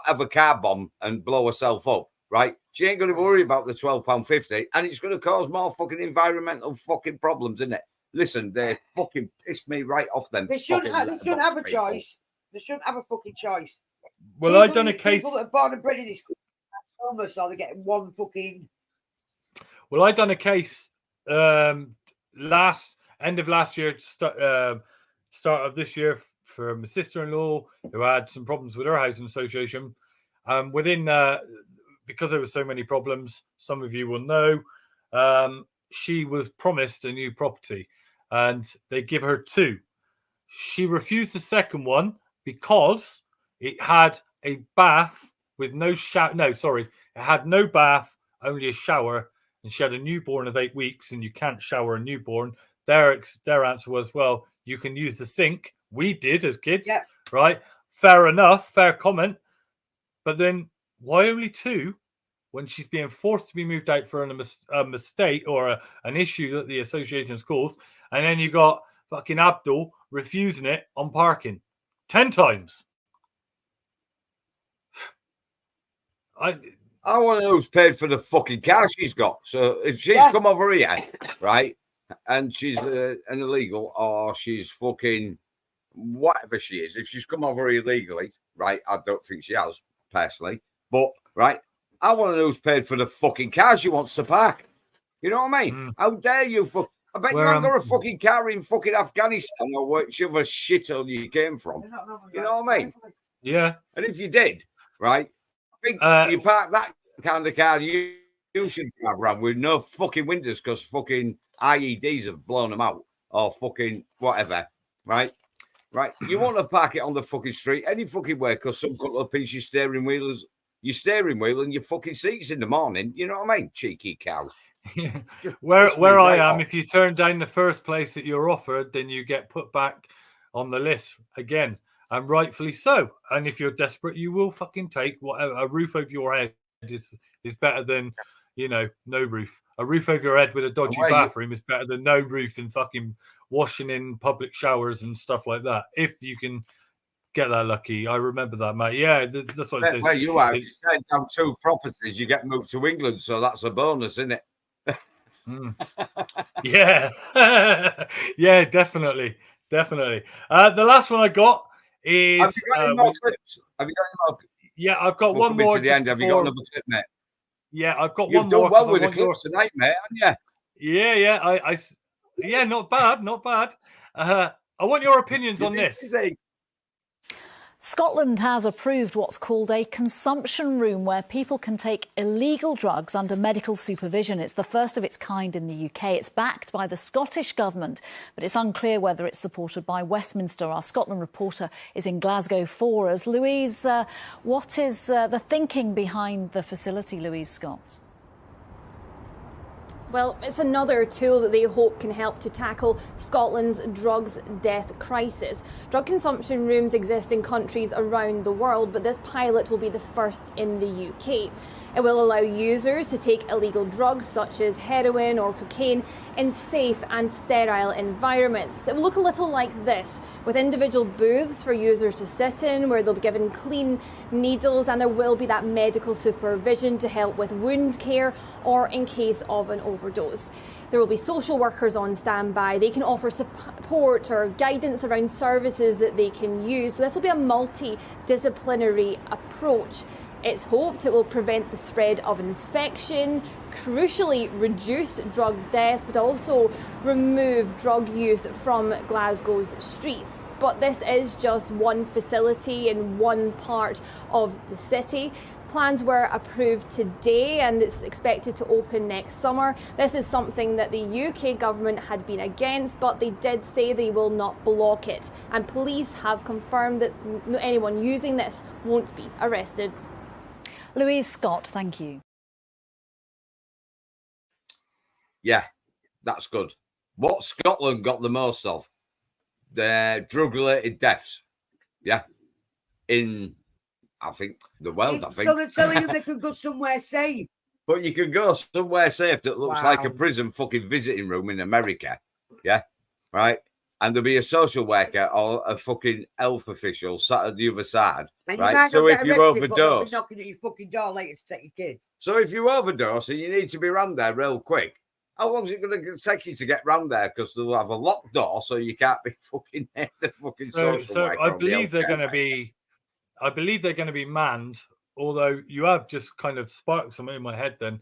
have a car bomb and blow herself up, right? She ain't going to worry about the £12.50, and it's going to cause more fucking environmental fucking problems, isn't it? Listen, they fucking pissed me right off them. They shouldn't have a choice. They shouldn't have a fucking choice. Well, I've done a case. People that are born and bred in this country are homeless, so they're getting one fucking. Well, I've done a case end of last year, start of this year for my sister-in-law who had some problems with her housing association. Because there were so many problems, some of you will know, she was promised a new property and they give her 2. She refused the second one because it had a bath with no shower. No, sorry. It had no bath, only a shower. And she had a newborn of 8 weeks and you can't shower a newborn. Their answer was, well, you can use the sink. We did as kids, right? Fair enough, fair comment. But then why only 2 when she's being forced to be moved out for a mistake or an issue that the association's caused? And then you got fucking Abdul refusing it on parking 10 times. I want to know who's paid for the fucking car she's got. So if she's come over here, right, and she's an illegal or she's fucking whatever she is, if she's come over illegally, right, I don't think she has personally, but right, I want to know who's paid for the fucking car she wants to park. You know what I mean? How dare you? I bet you haven't got a fucking car in fucking Afghanistan or whichever shithole you came from. You know what I mean? Yeah. And if you did, right, I think you park that kind of car, you should drive around with no fucking windows because fucking IEDs have blown them out or fucking whatever, right? Right? You want to park it on the fucking street any fucking way because some couple of pieces steering wheels, your steering wheel and your fucking seats in the morning. You know what I mean? Cheeky cow. Where I am, if you turn down the first place that you're offered, then you get put back on the list again, and rightfully so. And if you're desperate, you will fucking take whatever. A roof over your head is better than, no roof. A roof over your head with a dodgy bathroom is better than no roof and fucking washing in public showers and stuff like that. If you can get that lucky. I remember that, mate. Yeah, that's what it says. Where you are, if you stay down 2 properties, you get moved to England, so that's a bonus, isn't it? Yeah, yeah, definitely. The last one I got is. Have you got any more clips? Have you got any more? Yeah, I've got We're one more. To the end. Have you got another clip, mate? Yeah, I've got You've one done more. well with the clips tonight, mate, haven't you? Yeah. Yeah, not bad. I want your opinions on this. Scotland has approved what's called a consumption room where people can take illegal drugs under medical supervision. It's the first of its kind in the UK. It's backed by the Scottish Government, but it's unclear whether it's supported by Westminster. Our Scotland reporter is in Glasgow for us. Louise, what is the thinking behind the facility, Louise Scott? Well, it's another tool that they hope can help to tackle Scotland's drugs death crisis. Drug consumption rooms exist in countries around the world, but this pilot will be the first in the UK. It will allow users to take illegal drugs such as heroin or cocaine in safe and sterile environments. It will look a little like this, with individual booths for users to sit in where they'll be given clean needles, and there will be that medical supervision to help with wound care or in case of an overdose. There will be social workers on standby. They can offer support or guidance around services that they can use. So this will be a multidisciplinary approach. It's hoped it will prevent the spread of infection, crucially reduce drug deaths, but also remove drug use from Glasgow's streets. But this is just one facility in one part of the city. Plans were approved today and it's expected to open next summer. This is something that the UK government had been against, but they did say they will not block it. And police have confirmed that anyone using this won't be arrested. Louise Scott, thank you. Yeah, that's good. What Scotland got the most of? The drug-related deaths. Yeah. In, I think, the world, I think. So they're telling you they could go somewhere safe. But you can go somewhere safe that looks like a prison fucking visiting room in America. Yeah. Right. And there'll be a social worker or a fucking health official sat at the other side. And right. So if you overdose, knocking at your fucking door later to take your kids. So if you overdose and you need to be round there real quick, how long is it going to take you to get round there? Because they'll have a locked door, so you can't be fucking near the fucking social worker. I believe they're going to be. I believe they're going to be manned. Although you have just kind of sparked something in my head then.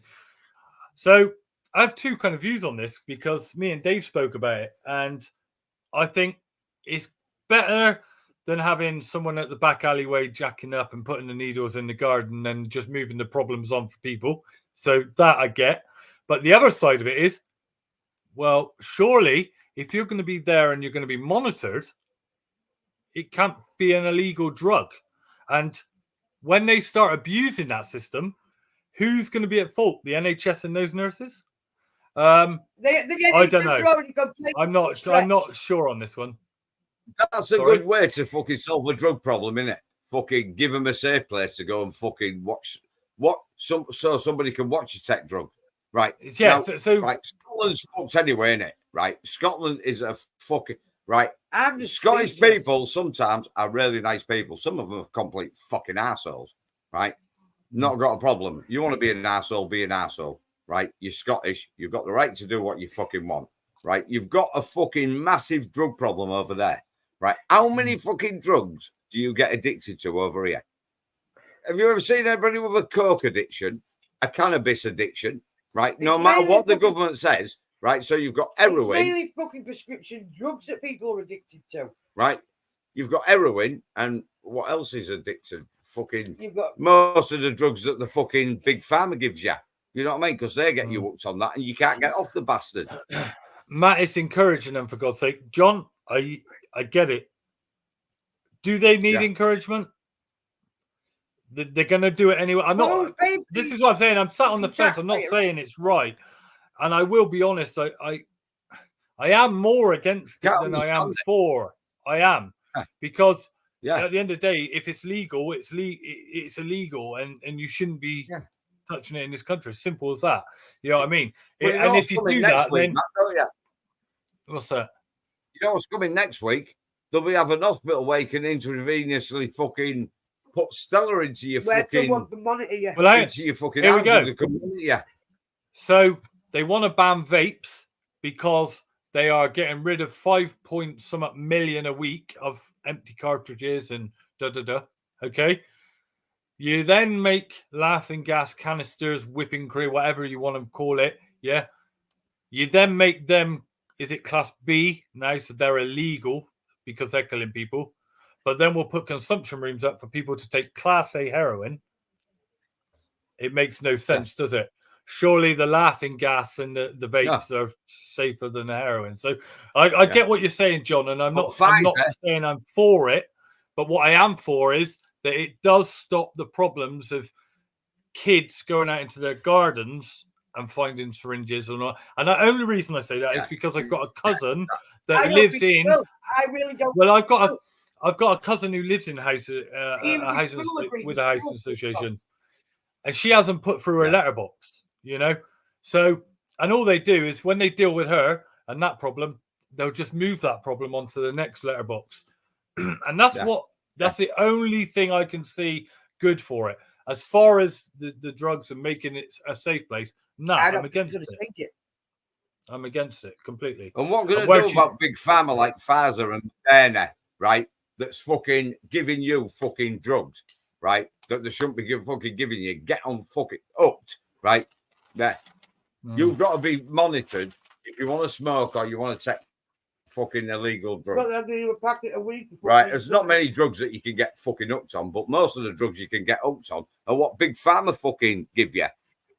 So I have two kind of views on this because me and Dave spoke about it, and I think it's better than having someone at the back alleyway jacking up and putting the needles in the garden and just moving the problems on for people. So that I get. But the other side of it is, well, surely if you're going to be there and you're going to be monitored, it can't be an illegal drug. And when they start abusing that system, who's going to be at fault? The NHS and those nurses? I don't know. I'm not sure on this one. That's a good way to fucking solve a drug problem, isn't it? Fucking give them a safe place to go and fucking watch so somebody can watch you take drug. Right. Yeah. Now, so right. Scotland's fucked anyway, innit? Right. Scotland is a fucking right. Scottish people sometimes are really nice people. Some of them are complete fucking assholes. Right. Not got a problem. You want to be an asshole, be an asshole. Right. You're Scottish. You've got the right to do what you fucking want. Right. You've got a fucking massive drug problem over there. Right. How many fucking drugs do you get addicted to over here? Have you ever seen anybody with a coke addiction, a cannabis addiction? Right, no matter what the government says, right? So you've got heroin. It's really fucking prescription drugs that people are addicted to. Right, you've got heroin, and what else is addicted? Fucking most of the drugs that the fucking big pharma gives you. You know what I mean? Because they get you hooked on that, and you can't get off the bastard. Matt is encouraging them, for God's sake. John, I get it. Do they need encouragement? They're going to do it anyway. I'm not. This is what I'm saying. I'm sat on the fence. I'm not saying it's right, and I will be honest. I am more against it than I am for. I am because at the end of the day, if it's legal, it's illegal, and you shouldn't be touching it in this country. Simple as that. You know what I mean? Well, and if you do that, week, then Matt, what's that? You know what's coming next week? they'll be having an hospital where you can intravenously fucking put Stella into your fucking... want to monitor you. Well, into your fucking here we hands go. and they can monitor you. So they want to ban vapes because they are getting rid of 5.something million a week of empty cartridges and da-da-da. Okay? You then make laughing gas canisters, whipping cream, whatever you want to call it. Yeah? You then make them, is it class B now? So they're illegal because they're killing people. But then we'll put consumption rooms up for people to take class A heroin. It makes no sense, does it? Surely the laughing gas and the vapes are safer than the heroin. So I get what you're saying, John, and I'm not saying I'm for it. But what I am for is that it does stop the problems of kids going out into their gardens and finding syringes or not. And the only reason I say that is because I've got a cousin that lives in. I really don't. Well, I've got a cousin who lives in a house with a housing association, and she hasn't put through a letterbox. You know, so and all they do is when they deal with her and that problem, they'll just move that problem onto the next letterbox, and that's that's the only thing I can see good for it. As far as the drugs and making it a safe place, no, I'm against it. I'm against it completely. And what going to do about big pharma like Pfizer and Moderna, right? That's fucking giving you fucking drugs, right? That they shouldn't be fucking giving you. Get on fucking hooked, right? There. You've got to be monitored if you want to smoke or you want to take fucking illegal drugs. Well, they'll give you a packet a week. Right, there's not many drugs that you can get fucking hooked on, but most of the drugs you can get hooked on are what big pharma fucking give you.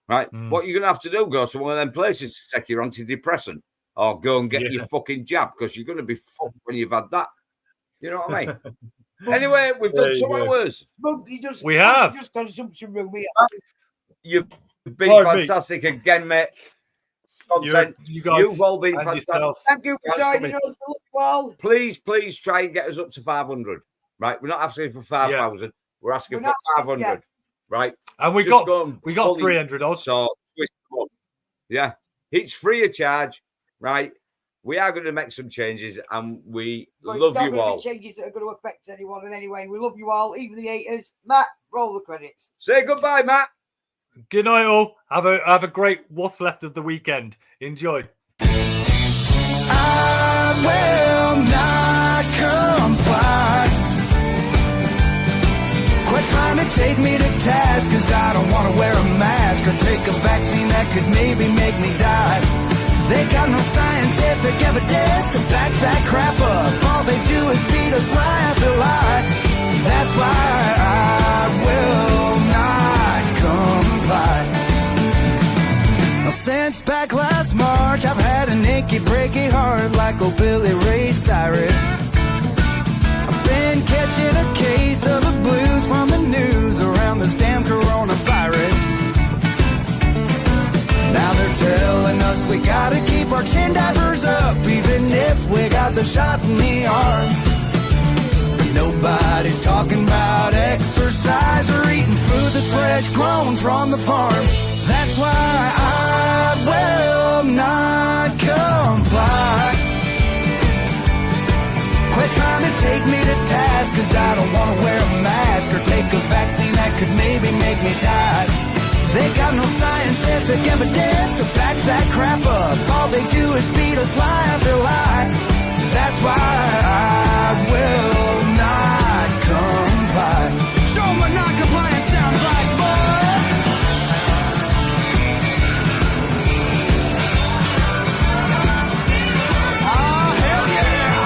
Right? What you're going to have to do, go to one of them places to take your antidepressant or go and get your fucking jab because you're going to be fucked when you've had that. You know what I mean? Anyway, we've done 2 hours. We have. Just consumption room. You've been fantastic again, mate. Content. You've all been fantastic. Thank you for joining us. Please try and get us up to 500. Right? We're not asking for 5,000. We're asking for 500. Right? And we got 300 odd. So twist them up. Yeah. It's free of charge. Right? We are going to make some changes and we love you all. Changes that are going to affect anyone in any way. We love you all, even the haters. Matt, roll the credits. Say goodbye, Matt. Good night, all. Have a great what's left of the weekend. Enjoy. I will not comply. Quit trying to take me to task, cause I don't want to wear a mask or take a vaccine that could maybe make me die. They got no scientific evidence to back that crap up. All they do is feed us lie after lie. That's why I will not comply. Now, since back last March, I've had an achy, breaky heart like old Billy Ray Cyrus. I've been catching a case of the blues from the news around this damn coronavirus. Now they're telling us we gotta keep our chin divers up, even if we got the shot in the arm. But nobody's talking about exercise or eating food that's fresh grown from the farm. That's why I will not comply. Quit trying to take me to task, cause I don't want to wear a mask or take a vaccine that could maybe make me die. They got no scientific evidence to back that crap up. All they do is feed us lie after lie. That's why I will not comply. Show my non-compliance sounds like, boy. Oh, hell yeah.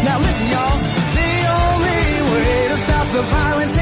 Now listen, y'all. The only way to stop the violence